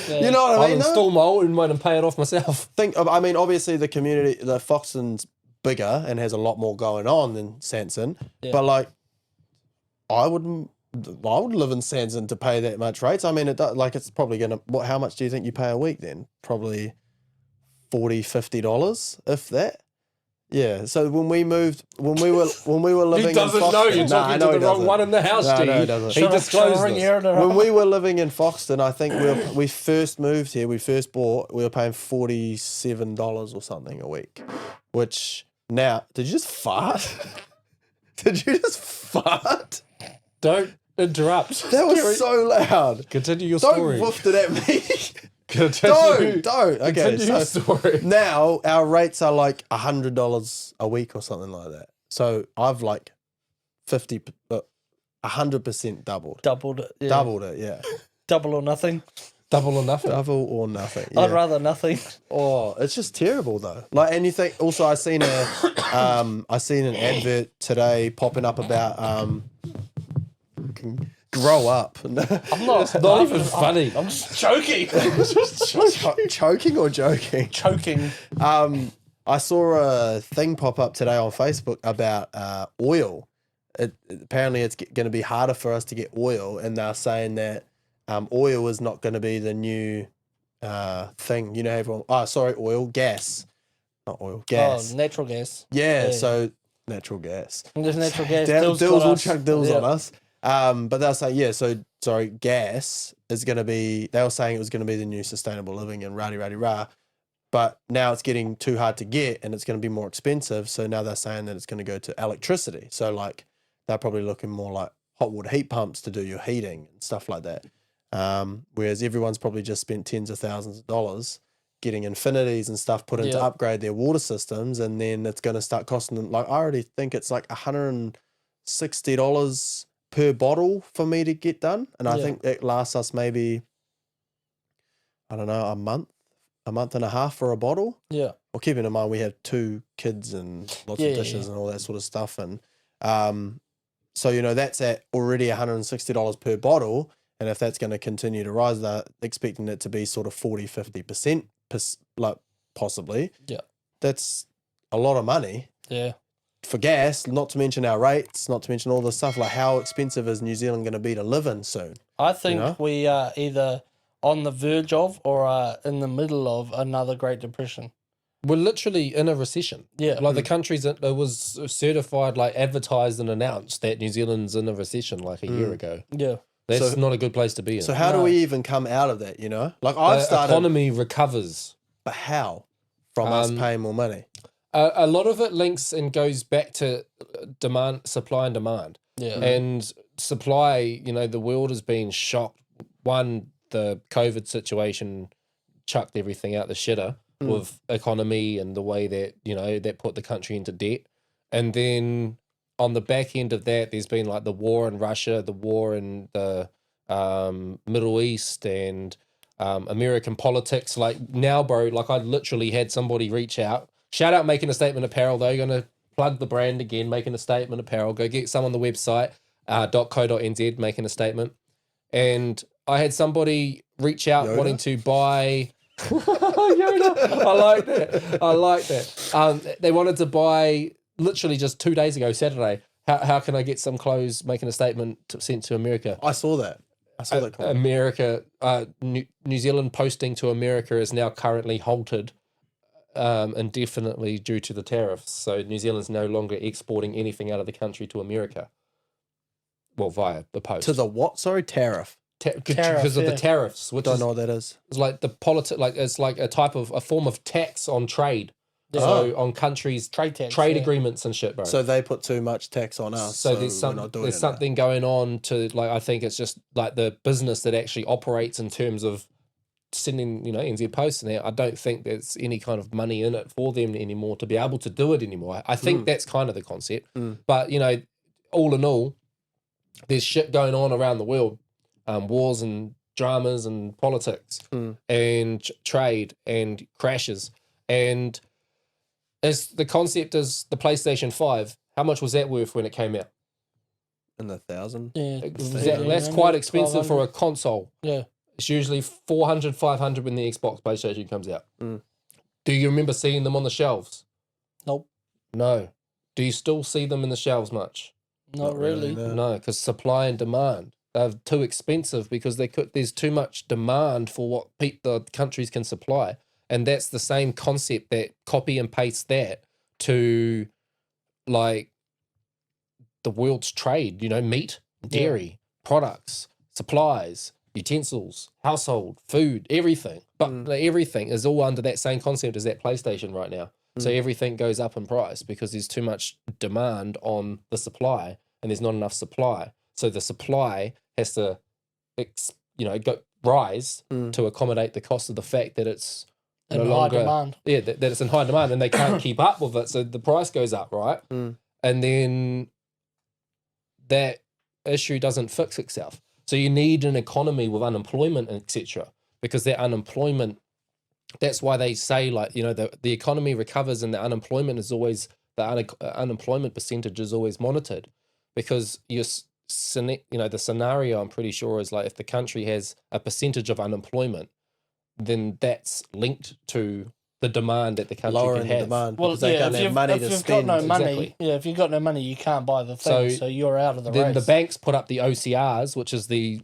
Yeah. You know what I I'll mean? though? install my own one and pay it off myself. I mean, obviously the community, the Foxton's bigger and has a lot more going on than Sanson, Yeah. but like, I would live in Sanson to pay that much rates. I mean, it's probably gonna. How much do you think you pay a week then? Probably $40-$50, if that. Yeah. So when we were living, He doesn't in Foxton, know you're Nah, I talking know to he the wrong doesn't. one in the house, No, G. no, he doesn't. He disclosed ring this. here and When we were living in Foxton, I think we first moved here. We were paying $47 or something a week, which now did you just fart? Did you just fart? Don't interrupt. That was so loud. Continue your Don't story. woofed it at me. Continue. Don't. Okay, Continue your story. now our rates are like $100 a week or something like that. So I've like 100% doubled. Doubled it. Yeah. Doubled it, yeah. Double or nothing. Double or nothing. Double or nothing. I'd Yeah. rather nothing. Oh, it's just terrible though. Like, and you think also I seen an advert today popping up about grow up. I'm not. It's not even funny. I'm just joking. Choking or joking? Choking. I saw a thing pop up today on Facebook about oil. Apparently, it's going to be harder for us to get oil, and they're saying that oil is not going to be the new thing. You know, everyone. Oh, sorry, oil, gas, not oil, gas. Oh, natural gas. Yeah, yeah. so natural gas. There's natural gas. Dilz got will us. chuck Dilz Yeah. on us. But they'll say, yeah, so sorry, gas is going to be, they were saying it was going to be the new sustainable living and rah. But now it's getting too hard to get and it's going to be more expensive. So now they're saying that it's going to go to electricity. So like they're probably looking more like hot water heat pumps to do your heating and stuff like that. Whereas everyone's probably just spent tens of thousands of dollars getting infinities and stuff put in to Yeah. upgrade their water systems. And then it's going to start costing them, like I already think it's like $160 per bottle for me to get done. And I Yeah. think it lasts us maybe, I don't know, a month and a half for a bottle. Yeah. Well, keeping in mind we have 2 kids and lots Yeah, of yeah, dishes yeah. and all that sort of stuff. And so, you know, that's at already $160 per bottle. And if that's going to continue to rise, they're expecting it to be sort of 40-50%, like possibly. Yeah. That's a lot of money Yeah. for gas, not to mention our rates, not to mention all this stuff. Like, how expensive is New Zealand going to be to live in soon? I think know? we are either on the verge of or are in the middle of another Great Depression. We're literally in a recession. Yeah. Like the countries that it was certified, like advertised and announced that New Zealand's in a recession like a year ago. Yeah. That's So- not a good place to be in. So how do No. we even come out of that, you know? Like, I've The started, economy recovers. but how? From us paying more money. A lot of it links and goes back to demand, supply and demand. Yeah. And supply, you know, the world has been shocked. One, the COVID situation chucked everything out the shitter with economy and the way that, you know, that put the country into debt. And then on the back end of that, there's been like the war in Russia, the war in the Middle East and American politics. Like now, bro, like I literally had somebody reach out. Shout out Making a Statement Apparel, though. You're going to plug the brand again, Making a Statement Apparel. Go get some on the website, .co.nz, Making a Statement. And I had somebody reach out Yoda? wanting to buy... Yoda. I like that. They wanted to buy literally just 2 days ago, Saturday. How can I get some clothes, Making a Statement sent to America? I saw that. I saw that comment. America, New Zealand posting to America is now currently halted indefinitely due to the tariffs. So New Zealand's no longer exporting anything out of the country to America. Well, via the post. To the what? Sorry, tariff. because of the tariffs, which Don't is know what that is. it's like the it's like a form of tax on trade. Yeah. So on countries Trade tax, trade yeah. agreements and shit, bro. So they put too much tax on us. So we're not doing there's it something going on to like I think it's just like the business that actually operates in terms of sending NZ Post and that. I don't think there's any kind of money in it for them anymore to be able to do it anymore. I think that's kind of the concept. But all in all, there's shit going on around the world, wars and dramas and politics and trade and crashes. And as the concept is the PlayStation 5, how much was that worth when it came out? in the 1,000. Yeah, That's quite expensive for a console. Yeah. It's usually 400, 500 when the Xbox PlayStation comes out. Do you remember seeing them on the shelves? Nope. No. Do you still see them in the shelves much? Not really. No, because supply and demand. They're too expensive because there's too much demand for what the countries can supply. And that's the same concept that copy and paste that to like the world's trade, meat, dairy, products, supplies, utensils, household, food, everything. But everything is all under that same concept as that PlayStation right now. So everything goes up in price because there's too much demand on the supply and there's not enough supply. So the supply has to, rise to accommodate the cost of the fact that it's no longer, high demand. Yeah, that it's in high demand and they can't keep up with it. So the price goes up, right? And then that issue doesn't fix itself. So you need an economy with unemployment, etc. Because that unemployment, that's why they say the economy recovers and the unemployment is always, unemployment percentage is always monitored because the scenario I'm pretty sure is like if the country has a percentage of unemployment, then that's linked to the demand that the country Lowering can the have. demand Well, because they can't have money if to you've spend. got no money, Exactly. if you've got no money, you can't buy the thing, so you're out of the Then race. the banks put up the OCRs, which is the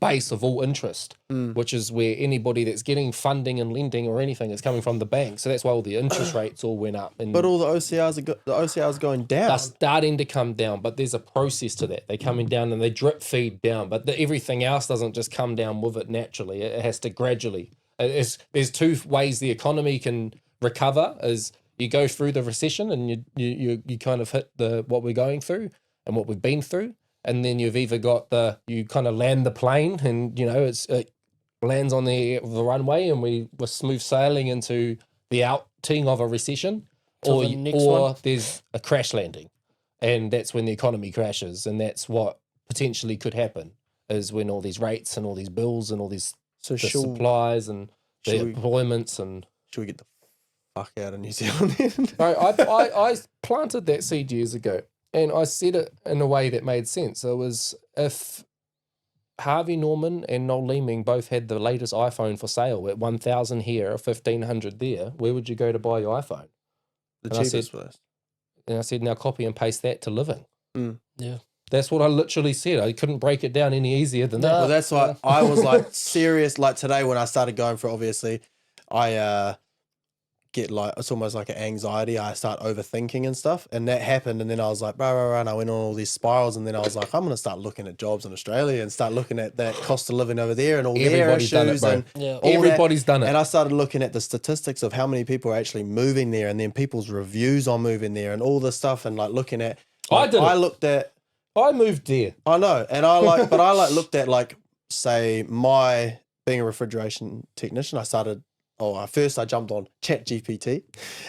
base of all interest, which is where anybody that's getting funding and lending or anything is coming from the bank. So that's why all the interest rates all went up. And But all the OCRs are going down. they're starting to come down, but there's a process to that. They're coming down and they drip feed down, but everything else doesn't just come down with it naturally. It has to gradually. There's two ways the economy can recover: is you go through the recession and you kind of hit what we're going through and what we've been through. And then you've either got you kind of land the plane and, it lands on the runway and we're smooth sailing into the outing of a recession or there's a crash landing. And that's when the economy crashes. And that's what potentially could happen is when all these rates and all these bills and all these supplies and the employments and... Should we get the fuck out of New Zealand then? I planted that seed years ago. And I said it in a way that made sense. It was if Harvey Norman and Noel Leeming both had the latest iPhone for sale at 1,000 here or 1,500 there, where would you go to buy your iPhone? The cheapest place. And I said, now copy and paste that to living. Yeah. That's what I literally said. I couldn't break it down any easier than that. Well, that's why I was like serious. Like today when I started going for, obviously, I get it's almost like an anxiety. I start overthinking and stuff, and that happened. And then I was like, and I went on all these spirals. And then I was like, I'm gonna start looking at jobs in Australia and start looking at that cost of living over there and all their issues. Done it, bro. And Everybody's done it. And I started looking at the statistics of how many people are actually moving there, and then people's reviews on moving there, and all this stuff, and like looking at. Like, I looked at. I moved there. I know, and I looked at say my being a refrigeration technician. First I jumped on ChatGPT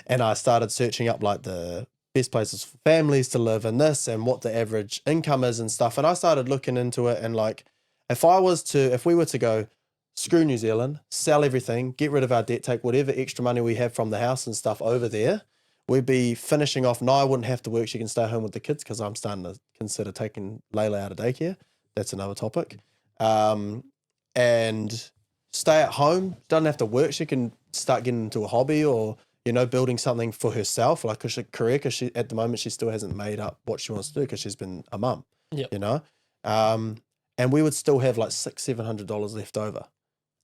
and I started searching up like the best places for families to live and this and what the average income is and stuff. And I started looking into it and like, if we were to go screw New Zealand, sell everything, get rid of our debt, take whatever extra money we have from the house and stuff over there, we'd be finishing off. No, I wouldn't have to work. She can stay home with the kids because I'm starting to consider taking Layla out of daycare. That's another topic. And stay at home, doesn't have to work. She can start getting into a hobby or, building something for herself, like a career, because at the moment she still hasn't made up what she wants to do because she's been a mum, and we would still have like $600-700 left over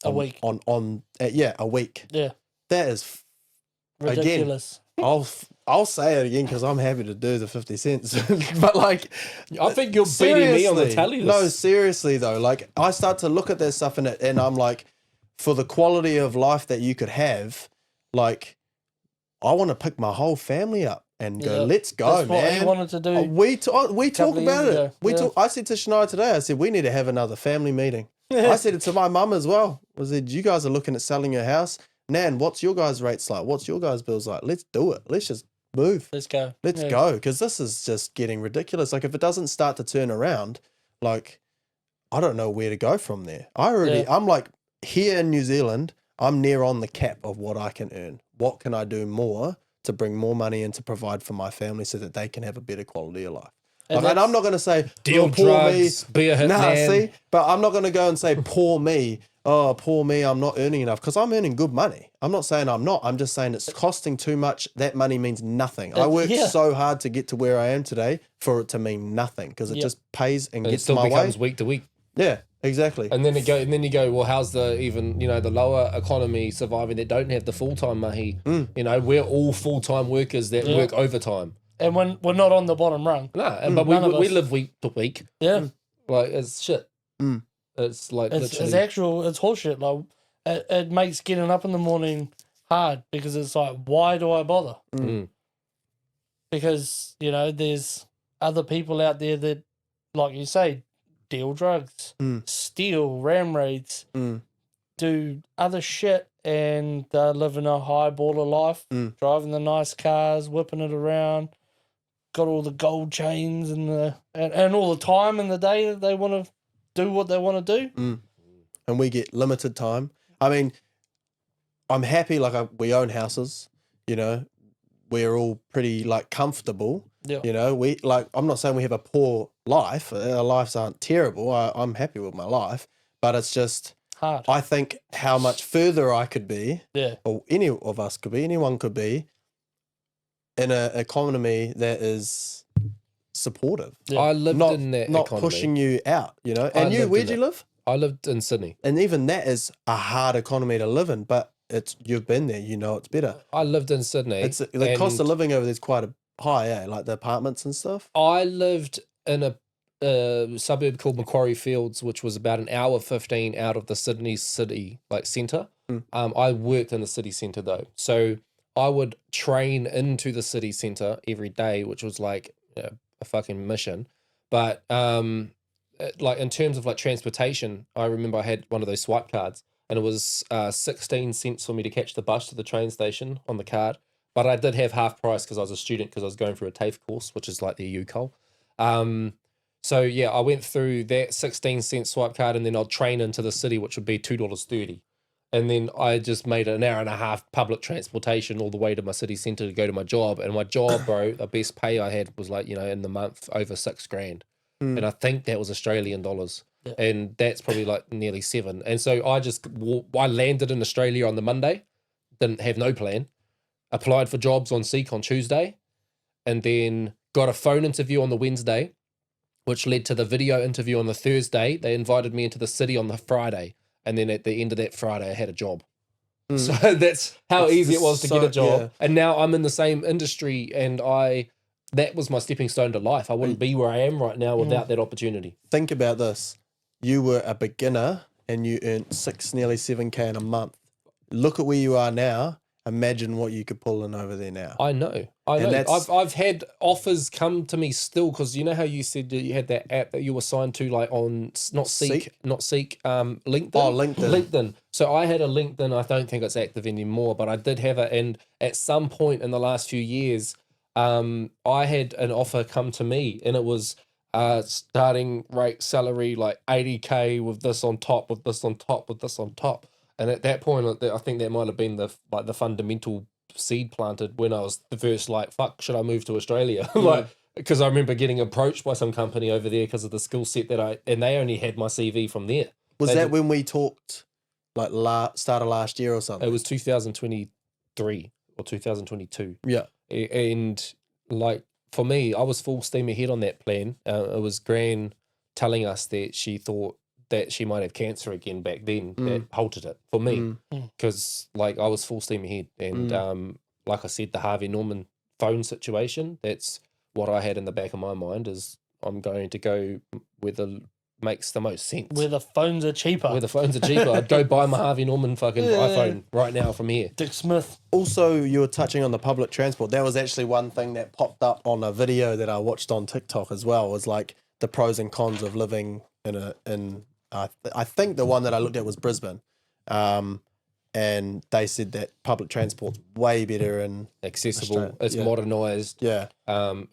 a week. A week. Yeah. That is ridiculous. I'll say it again because I'm happy to do the 50 cents. But like, I think you're beating me on the seriously, tally list. No, seriously though, like I start to look at that stuff and I'm like, for the quality of life that you could have, like, I want to pick my whole family up and go, let's go, That's man. what he wanted to do. We talk of about years it. ago. We Yeah. talk. I said to Shania today, I said, we need to have another family meeting. I said it to my mum as well. I said, you guys are looking at selling your house. Nan, what's your guys' rates like? What's your guys' bills like? Let's do it. Let's just move. Let's go. Let's go. Because this is just getting ridiculous. Like, if it doesn't start to turn around, like, I don't know where to go from there. I'm like, here in New Zealand, I'm near on the cap of what I can earn. What can I do more to bring more money in to provide for my family so that they can have a better quality of life? And I'm not going to say, deal drugs, be a hitman. see, but I'm not going to go and say, poor me. Oh, poor me, I'm not earning enough, because I'm earning good money. I'm not saying I'm not. I'm just saying it's costing too much. That money means nothing. I worked so hard to get to where I am today for it to mean nothing, because it just pays and gets it still my way. becomes week to week. Yeah, exactly. And then you go, well, how's the even, the lower economy surviving that don't have the full-time mahi? We're all full-time workers that work overtime. And when we're not on the bottom rung. No, but we live week to week. Yeah. Like, it's shit. It's like It's literally. it's horseshit. Like, it makes getting up in the morning hard, because it's like, why do I bother? Because, there's other people out there that, like you say, deal drugs, steal, ram raids, do other shit, and they're living a high baller life, driving the nice cars, whipping it around, got all the gold chains and all the time in the day that they want to do what they want to do. And we get limited time. I mean, I'm happy, like, we own houses, we're all pretty, like, comfortable. Yeah. We, like, I'm not saying we have a poor life. Our lives aren't terrible. I'm happy with my life, but it's just Hard. I think how much further I could be, or any of us could be, anyone could be, in an economy that is supportive. Yeah. I lived in that not economy. pushing you out, And where'd you live? I lived in Sydney. And even that is a hard economy to live in, but you've been there, it's better. I lived in Sydney. The cost of living over there is quite high, like the apartments and stuff. I lived in a suburb called Macquarie Fields, which was about an hour 15 out of the Sydney city, like centre. I worked in the city centre though. So I would train into the city centre every day, which was like a fucking mission. But like in terms of like transportation, I remember I had one of those swipe cards, and it was 16 cents for me to catch the bus to the train station on the card. But I did have half price because I was a student, because I was going through a TAFE course, which is like the UCOL. So yeah, I went through that 16-cent swipe card, and then I'd train into the city, which would be $2.30. And then I just made an hour and a half public transportation all the way to my city centre to go to my job. And my job, bro, the best pay I had was like, in the month over $6,000. And I think that was Australian dollars. Yeah. And that's probably like nearly 7. And so I landed in Australia on the Monday, didn't have no plan, applied for jobs on Seek on Tuesday, and then got a phone interview on the Wednesday, which led to the video interview on the Thursday. They invited me into the city on the Friday. And then at the end of that Friday, I had a job. So that's how easy it was to get a job. Yeah. And now I'm in the same industry, and that was my stepping stone to life. I wouldn't be where I am right now without that opportunity. Think about this. You were a beginner and you earned nearly 7K in a month. Look at where you are now. Imagine what you could pull in over there now. I know. I've had offers come to me still, because you know how you said you had that app that you were signed to, like on LinkedIn. Oh, LinkedIn. So I had a LinkedIn. I don't think it's active anymore, but I did have it. And at some point in the last few years, I had an offer come to me, and it was starting rate salary like 80K with this on top, with this on top, with this on top. And at that point, I think that might have been the fundamental seed planted when I was the first like, fuck, should I move to Australia? Because I remember getting approached by some company over there because of the skill set and they only had my CV from there. Was that when we talked, like start of last year or something? It was 2023 or 2022. Yeah. And like for me, I was full steam ahead on that plan. It was Gran telling us that she thought that she might have cancer again back then that halted it for me, because like I was full steam ahead, and like I said, the Harvey Norman phone situation. That's what I had in the back of my mind is I'm going to go where the makes the most sense. Where the phones are cheaper. Where the phones are cheaper. I'd go buy my Harvey Norman fucking iPhone right now from here. Dick Smith. Also, you were touching on the public transport. That was actually one thing that popped up on a video that I watched on TikTok as well. Was like the pros and cons of living in I think the one that I looked at was Brisbane, and they said that public transport's way better and Accessible. Australia. It's Yeah. modernised. yeah,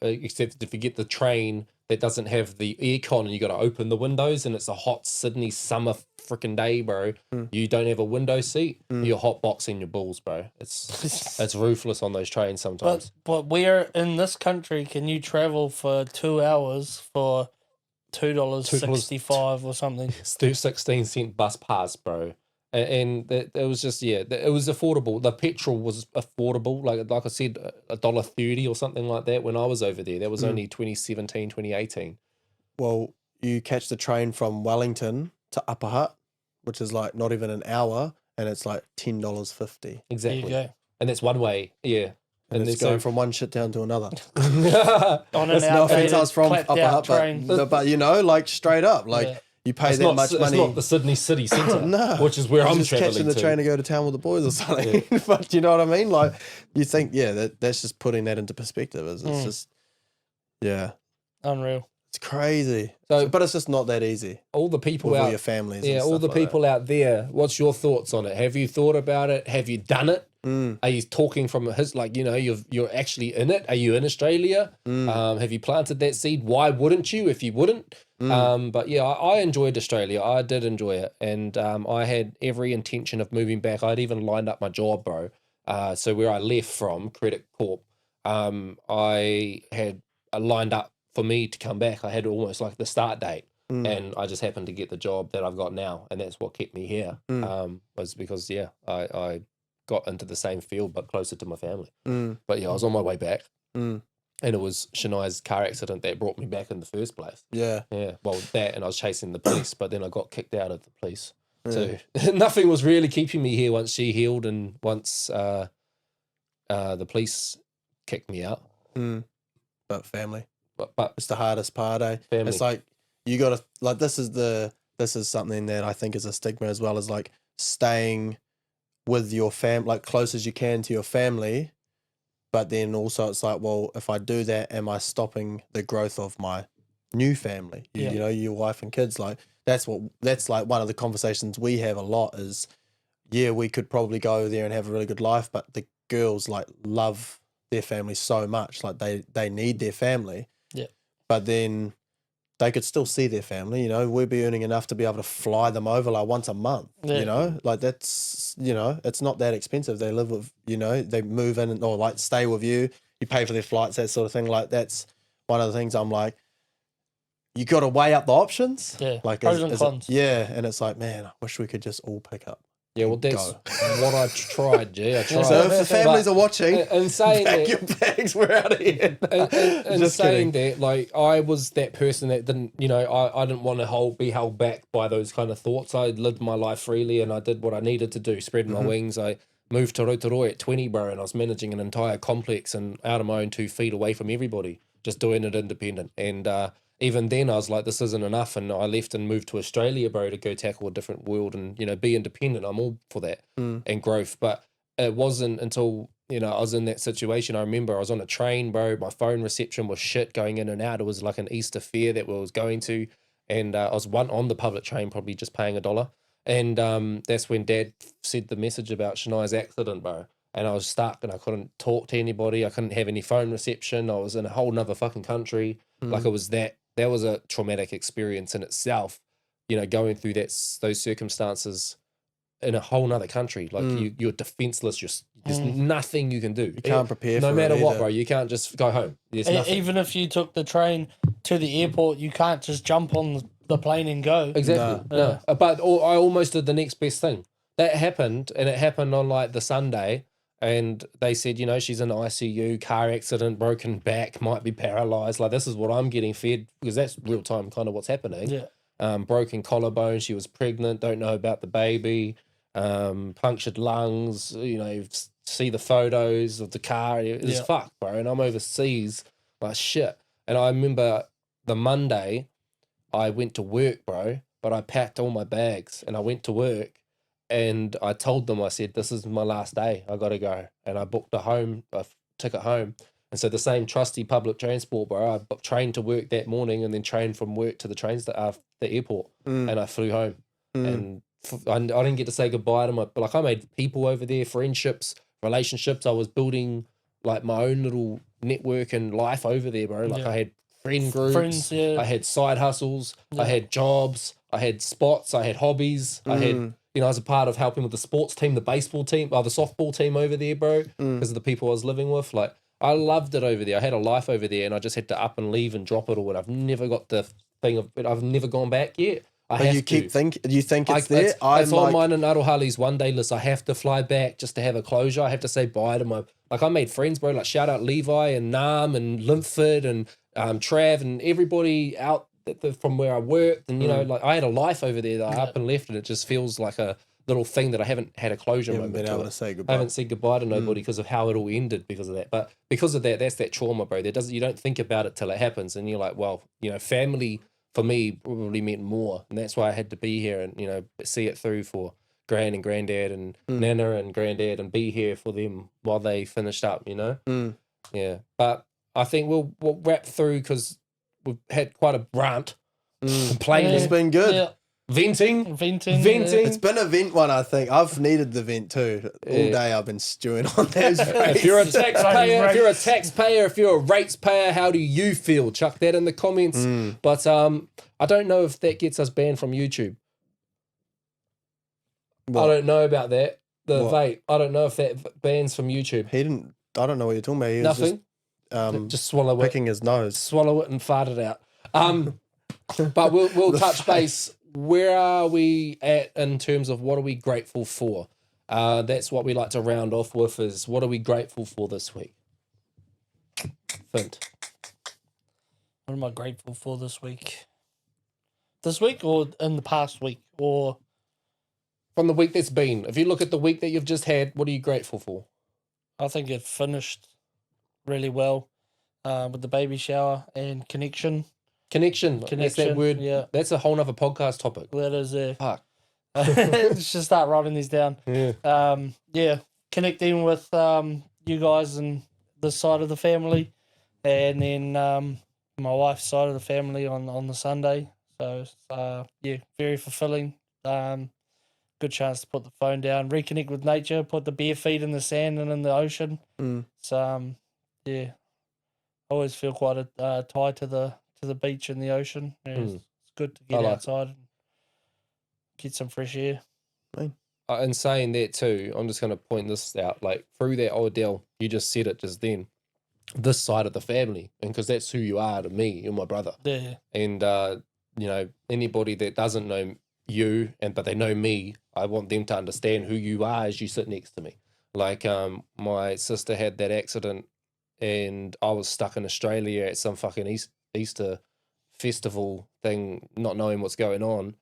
Except if you get the train that doesn't have the aircon and you got to open the windows and it's a hot Sydney summer freaking day, bro. You don't have a window seat. You're hot boxing your balls, bro. It's ruthless on those trains sometimes. But where in this country can you travel for 2 hours for $2.65 or something? It's 16-cent bus pass, bro. And it was just, it was affordable. The petrol was affordable. Like I said, $1.30 or something like that when I was over there. That was only 2017, 2018. well, you catch the train from Wellington to Upper Hutt, which is like not even an hour, and it's like $10.50. Exactly. There you go. And that's one way, yeah. And it's going from one shit down to another. On an No offense, I was from clapped Upper out Hutt, train. but you know, like straight up, like Yeah. you pay It's that not, much money. It's not the Sydney city centre, No, which is where I'm just travelling catching the to. train to go to town with the boys or something. But you know what I mean? Like you think, that's just putting that into perspective. It's just, Unreal. it's crazy. So- But it's just not that easy All the people with all out, your families. yeah, and all stuff the like that. people out there. What's your thoughts on it? Have you thought about it? Have you done it? Are you talking from his, like, you know, you're actually in it? Are you in Australia? Have you planted that seed? Why wouldn't you if you wouldn't? But yeah, I enjoyed Australia. I did enjoy it. And I had every intention of moving back. I'd even lined up my job, bro. So where I left from, Credit Corp, I had lined up for me to come back. I had almost like the start date. And I just happened to get the job that I've got now. And that's what kept me here, was because, I got into the same field but closer to my family. But yeah, I was on my way back. And it was Shania's car accident that brought me back in the first place. Yeah. Yeah, well, that and I was chasing the police, but then I got kicked out of the police. So nothing was really keeping me here once she healed and once the police kicked me out. But family. But It's the hardest part, eh? Family. It's like you gotta like this is something that I think is a stigma as well, as like staying with your like close as you can to your family. But then also it's like, well, if I do that, am I stopping the growth of my new family? You know, your wife and kids. Like that's like one of the conversations we have a lot is, we could probably go over there and have a really good life, but the girls like love their family so much, like they need their family. Yeah. But then they could still see their family, you know, we'd be earning enough to be able to fly them over like once a month, you know, like that's, you know, it's not that expensive. They live with, you know, they move in or like stay with you, you pay for their flights, that sort of thing. Like that's one of the things I'm like, you got to weigh up the options. Yeah. Like, Pros and cons. and it's like, man, I wish we could just all pick up. yeah, well, that's what I tried, G. I tried. So if the families are watching, and saying pack that, your bags, we're out of here. and Just saying kidding. that, like, I was that person that didn't, you know, I didn't want to be held back by those kind of thoughts. I lived my life freely and I did what I needed to do, spread my wings. I moved to Rotorua at 20, bro, and I was managing an entire complex and out of my own 2 feet away from everybody, just doing it independent. And even then I was like, this isn't enough. And I left and moved to Australia, bro, to go tackle a different world and, you know, be independent. I'm all for that and growth. But it wasn't until, you know, I was in that situation. I remember I was on a train, bro. My phone reception was shit going in and out. It was like an Easter fair that we was going to. And I was on the public train, probably just paying $1. And that's when Dad said the message about Shania's accident, bro. And I was stuck and I couldn't talk to anybody. I couldn't have any phone reception. I was in a whole nother fucking country. Like it was that was a traumatic experience in itself, you know, going through those circumstances in a whole nother country. Like you're defenseless. There's nothing you can do. You can't prepare for no it matter what, either. bro. You can't just go home. There's nothing. Even if you took the train to the airport, you can't just jump on the plane and go. Exactly. No. No. But I almost did the next best thing. That happened, and it happened on like the Sunday. And they said, you know, she's in ICU, car accident, broken back, might be paralyzed. Like, this is what I'm getting fed because that's real time kind of what's happening. Yeah. Broken collarbone. She was pregnant. Don't know about the baby. punctured lungs. You know, see the photos of the car. It was fucked, bro. And I'm overseas like shit. And I remember the Monday I went to work, bro, but I packed all my bags and I went to work and I told them, I said, this is my last day. I got to go. And I booked a ticket home. And so the same trusty public transport, bro, I trained to work that morning and then trained from work to the airport. And I flew home. And I didn't get to say goodbye to I made people over there, friendships, relationships. I was building like my own little network and life over there, bro. Like I had friend groups, I had side hustles, I had jobs, I had spots, I had hobbies, I had, I was a part of helping with the sports team, the baseball team, the softball team over there, bro, because of the people I was living with. Like, I loved it over there. I had a life over there and I just had to up and leave and drop it all. And I've never got the thing of it. I've never gone back yet. You think it's there? It's on mine and Arohali's one day list. I have to fly back just to have a closure. I have to say bye to I made friends, bro. Like, shout out Levi and Nam and Linford and Trav and everybody out from where I worked. And, I had a life over there that I up and left, and it just feels like a little thing that I haven't had a closure moment. Been able to say goodbye. I haven't said goodbye to nobody because of how it all ended because of that. But because of that, that's that trauma, bro. You don't think about it till it happens, and you're like, well, family for me probably meant more, and that's why I had to be here and see it through for Gran and Granddad and Nana and Granddad and be here for them while they finished up. Yeah. But I think we'll wrap through because we've had quite a rant, complaining. It's been good. Yeah. Venting. It's been a vent one, I think. I've needed the vent too. All day I've been stewing on those rates. If you're a taxpayer, if you're a rates payer, how do you feel? Chuck that in the comments. But I don't know if that gets us banned from YouTube. What? I don't know about that. The vape. I don't know if that bans from YouTube. I don't know what you're talking about. He Nothing. Just swallow it. Picking his nose. Swallow it and fart it out. But we'll touch base. Where are we at in terms of what are we grateful for? That's what we like to round off with is what are we grateful for this week? Fint. What am I grateful for this week? This week or in the past week? Or from the week that's been. If you look at the week that you've just had, what are you grateful for? I think it finished really well with the baby shower and connection. Connection. That's that word. Yeah. That's a whole nother podcast topic. That is a fuck. Let's just start writing these down. Yeah. Connecting with you guys and this side of the family, and then my wife's side of the family on the Sunday. So very fulfilling. Good chance to put the phone down, reconnect with nature, put the bare feet in the sand and in the ocean. So I always feel quite tied to the beach and the ocean. It's good to get outside and get some fresh air. In saying that too, I'm just going to point this out. Like through that Odell, you just said it just then. This side of the family, and because that's who you are to me, you're my brother. Yeah. And anybody that doesn't know you but they know me, I want them to understand who you are as you sit next to me. Like my sister had that accident, and I was stuck in Australia at some fucking Easter festival thing, not knowing what's going on.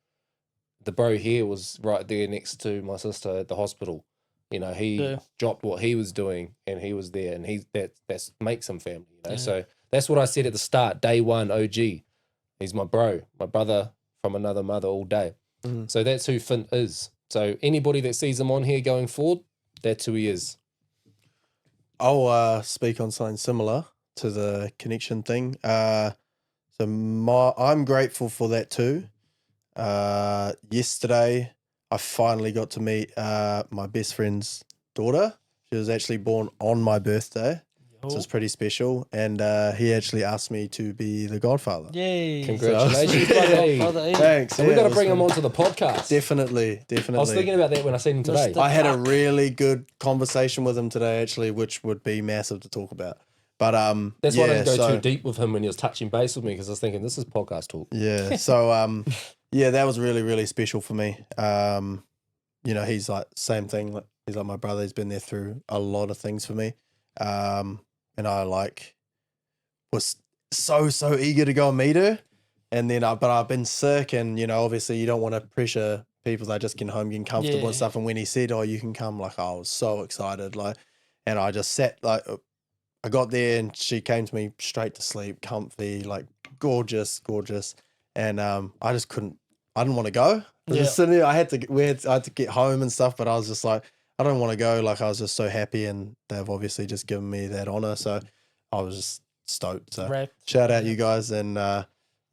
The bro here was right there next to my sister at the hospital. He dropped what he was doing and he was there, and that makes him family. So that's what I said at the start. Day one, OG. He's my bro, my brother from another mother all day. So that's who Fint is. So anybody that sees him on here going forward, that's who he is. I'll speak on something similar to the connection thing. I'm grateful for that too. Yesterday, I finally got to meet my best friend's daughter. She was actually born on my birthday, so it's pretty special. And he actually asked me to be the godfather. Yay! Congratulations, buddy. Thanks. We got to bring him onto the podcast. Definitely. I was thinking about that when I seen him today. I had a really good conversation with him today, actually, which would be massive to talk about. But that's why I didn't go too deep with him when he was touching base with me, because I was thinking this is podcast talk. Yeah. So that was really, really special for me. He's like same thing. He's like my brother. He's been there through a lot of things for me. And I was so eager to go and meet her. And then but I've been sick, and obviously you don't want to pressure people that are just getting home, getting comfortable Yeah. and stuff. And when he said, "Oh, you can come," like I was so excited, like, and I just sat like. I got there and she came to me straight to sleep, comfy, like gorgeous, and I just couldn't. I didn't want to go. I was just sitting there. I had to get home and stuff, but I was just like, I don't want to go. Like I was just so happy, and they've obviously just given me that honor, so I was just stoked. So shout out you guys, and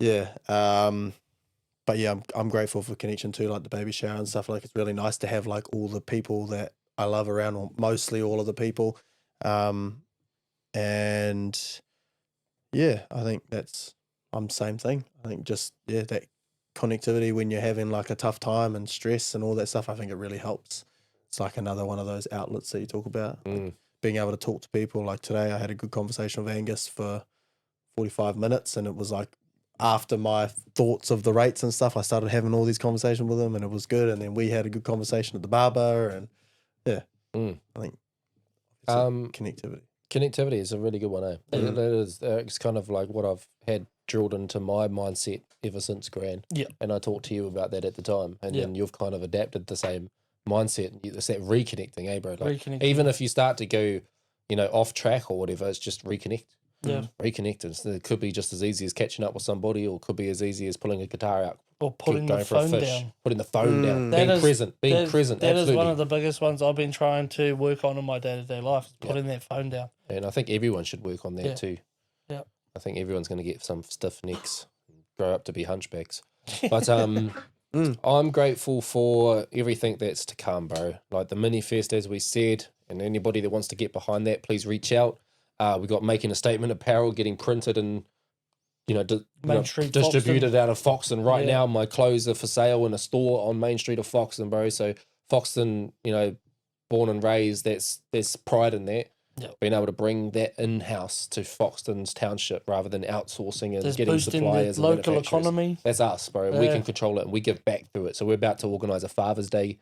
yeah. But yeah, I'm grateful for connection too, like the baby shower and stuff. Like it's really nice to have like all the people that I love around, or mostly all of the people. And yeah, I think I'm same thing. I think just, that connectivity when you're having like a tough time and stress and all that stuff, I think it really helps. It's like another one of those outlets that you talk about, like being able to talk to people. Like today I had a good conversation with Angus for 45 minutes, and it was like after my thoughts of the rates and stuff, I started having all these conversations with him, and it was good. And then we had a good conversation at the barber, and I think connectivity. Connectivity is a really good one, eh? It's kind of like what I've had drilled into my mindset ever since Gran. Yeah. And I talked to you about that at the time. And then you've kind of adapted the same mindset. It's that reconnecting, eh, bro? Like, even if you start to go, off track or whatever, it's just reconnect. Yeah. Reconnect. It could be just as easy as catching up with somebody, or it could be as easy as pulling a guitar out. Or putting the phone down. Putting the phone down. Being present. That absolutely. is one of the biggest ones I've been trying to work on in my day-to-day life, putting that phone down. And I think everyone should work on that too. Yeah. I think everyone's going to get some stiff necks, grow up to be hunchbacks. But I'm grateful for everything that's to come, bro. Like the mini fest, as we said, and anybody that wants to get behind that, please reach out. We got Making a Statement apparel getting printed and Main Street, distributed out of Foxton right now. My clothes are for sale in a store on Main Street of Foxton, bro. So Foxton, born and raised, there's pride in that. Yep. Being able to bring that in-house to Foxton's township rather than outsourcing and There's getting boosting suppliers the and local manufacturers. economy. That's us, bro. We can control it and we give back through it. So we're about to organise a Father's Day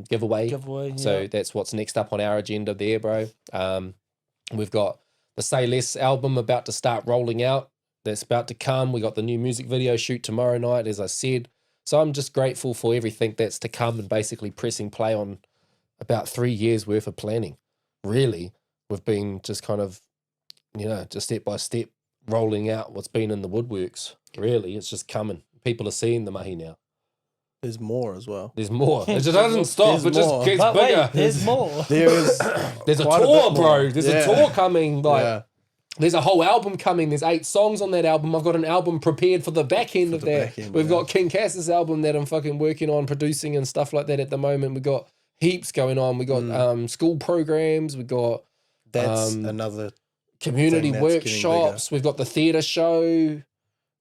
giveaway. So that's what's next up on our agenda there, bro. We've got the Say Less album about to start rolling out. That's about to come. We got the new music video shoot tomorrow night, as I said. So I'm just grateful for everything that's to come and basically pressing play on about 3 years worth of planning. Really, we've been just kind of, just step by step rolling out what's been in the woodworks. Really, it's just coming. People are seeing the mahi now. There's more as well. There's more. It just doesn't stop. It just gets bigger. Wait, there's more. There's a tour, bro. There's a tour coming. There's a whole album coming. There's 8 songs on that album. I've got an album prepared for the back end of that. We've got King Cass's album that I'm fucking working on, producing and stuff like that at the moment. We've got heaps going on. We got school programs. We got another community workshops. We've got the theatre show.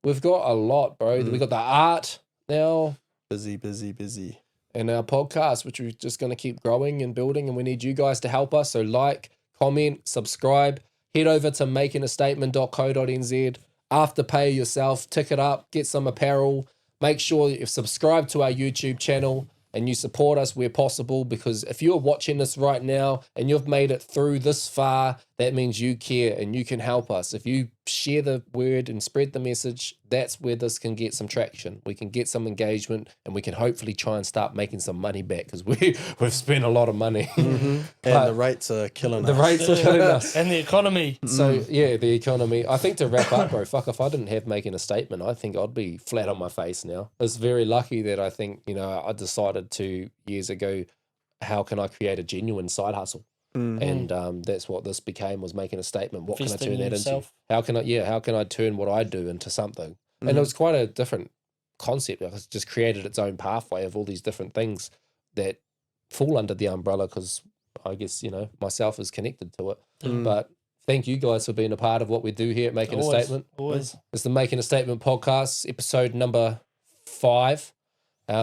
We've got a lot, bro. We've got the art now. Busy. And our podcast, which we're just going to keep growing and building, and we need you guys to help us. So like, comment, subscribe. Head over to makingastatement.co.nz. Afterpay yourself, tick it up, get some apparel. Make sure you've subscribed to our YouTube channel and you support us where possible, because if you're watching this right now and you've made it through this far, that means you care and you can help us. If you share the word and spread the message, that's where this can get some traction. We can get some engagement and we can hopefully try and start making some money back, because we've spent a lot of money. And the rates are killing us. The rates are killing us. And the economy. So, the economy. I think to wrap up, bro, fuck, if I didn't have Making a Statement, I think I'd be flat on my face now. It's very lucky that I think, I decided 2 years ago, how can I create a genuine side hustle? And that's what this became, was Making a Statement. What can I turn that into? How can I turn what I do into something? And it was quite a different concept. It's just created its own pathway of all these different things that fall under the umbrella, because I guess, myself is connected to it. But thank you guys for being a part of what we do here at Making a Statement. Always. It's the Making a Statement podcast, episode number 5.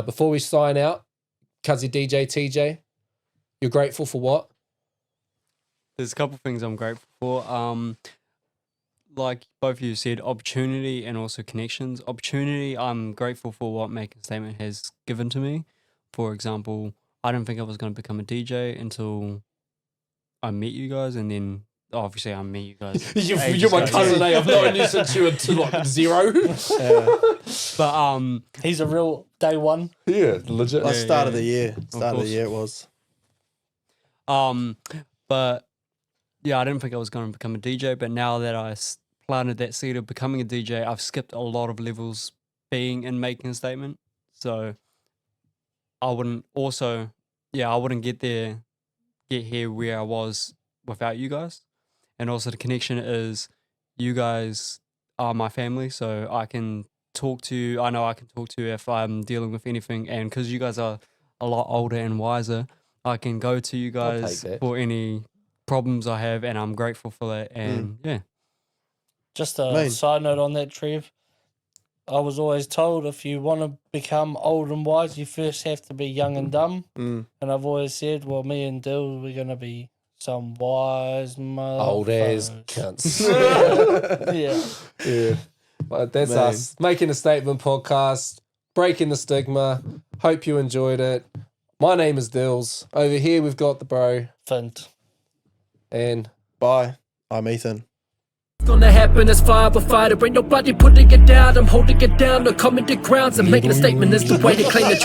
Before we sign out, Cuzzy DJ TeeJay, you're grateful for what? There's a couple of things I'm grateful for. Like both of you said, opportunity and also connections. Opportunity, I'm grateful for what Making a Statement has given to me. For example, I didn't think I was going to become a DJ until I met you guys, and then obviously I met you guys. You're my cousin, eh? I've known you since you were like 0. But He's a real day one. Yeah, legit. Like start of the year. Of Start of the course. year it was. But yeah, I didn't think I was going to become a DJ, but now that I planted that seed of becoming a DJ, I've skipped a lot of levels being and making a statement. So I wouldn't get here where I was without you guys. And also the connection is you guys are my family, so I can talk to you. I know I can talk to you if I'm dealing with anything, and because you guys are a lot older and wiser, I can go to you guys take that. for any problems I have, and I'm grateful for that. And yeah. Just a side note on that, Trev. I was always told if you want to become old and wise, you first have to be young and dumb. And I've always said, well, me and Dilz, we're going to be some wise Old as motherfuckers. cunts. Yeah. But that's us. Making a Statement podcast. Breaking the stigma. Hope you enjoyed it. My name is Dilz. Over here we've got the bro. Fint. And Bye. I'm Ethan. Gonna happen as fire but fighter. Ain't nobody putting it down. I'm holding it down. No common grounds. I'm making a statement. That's the way to claim that.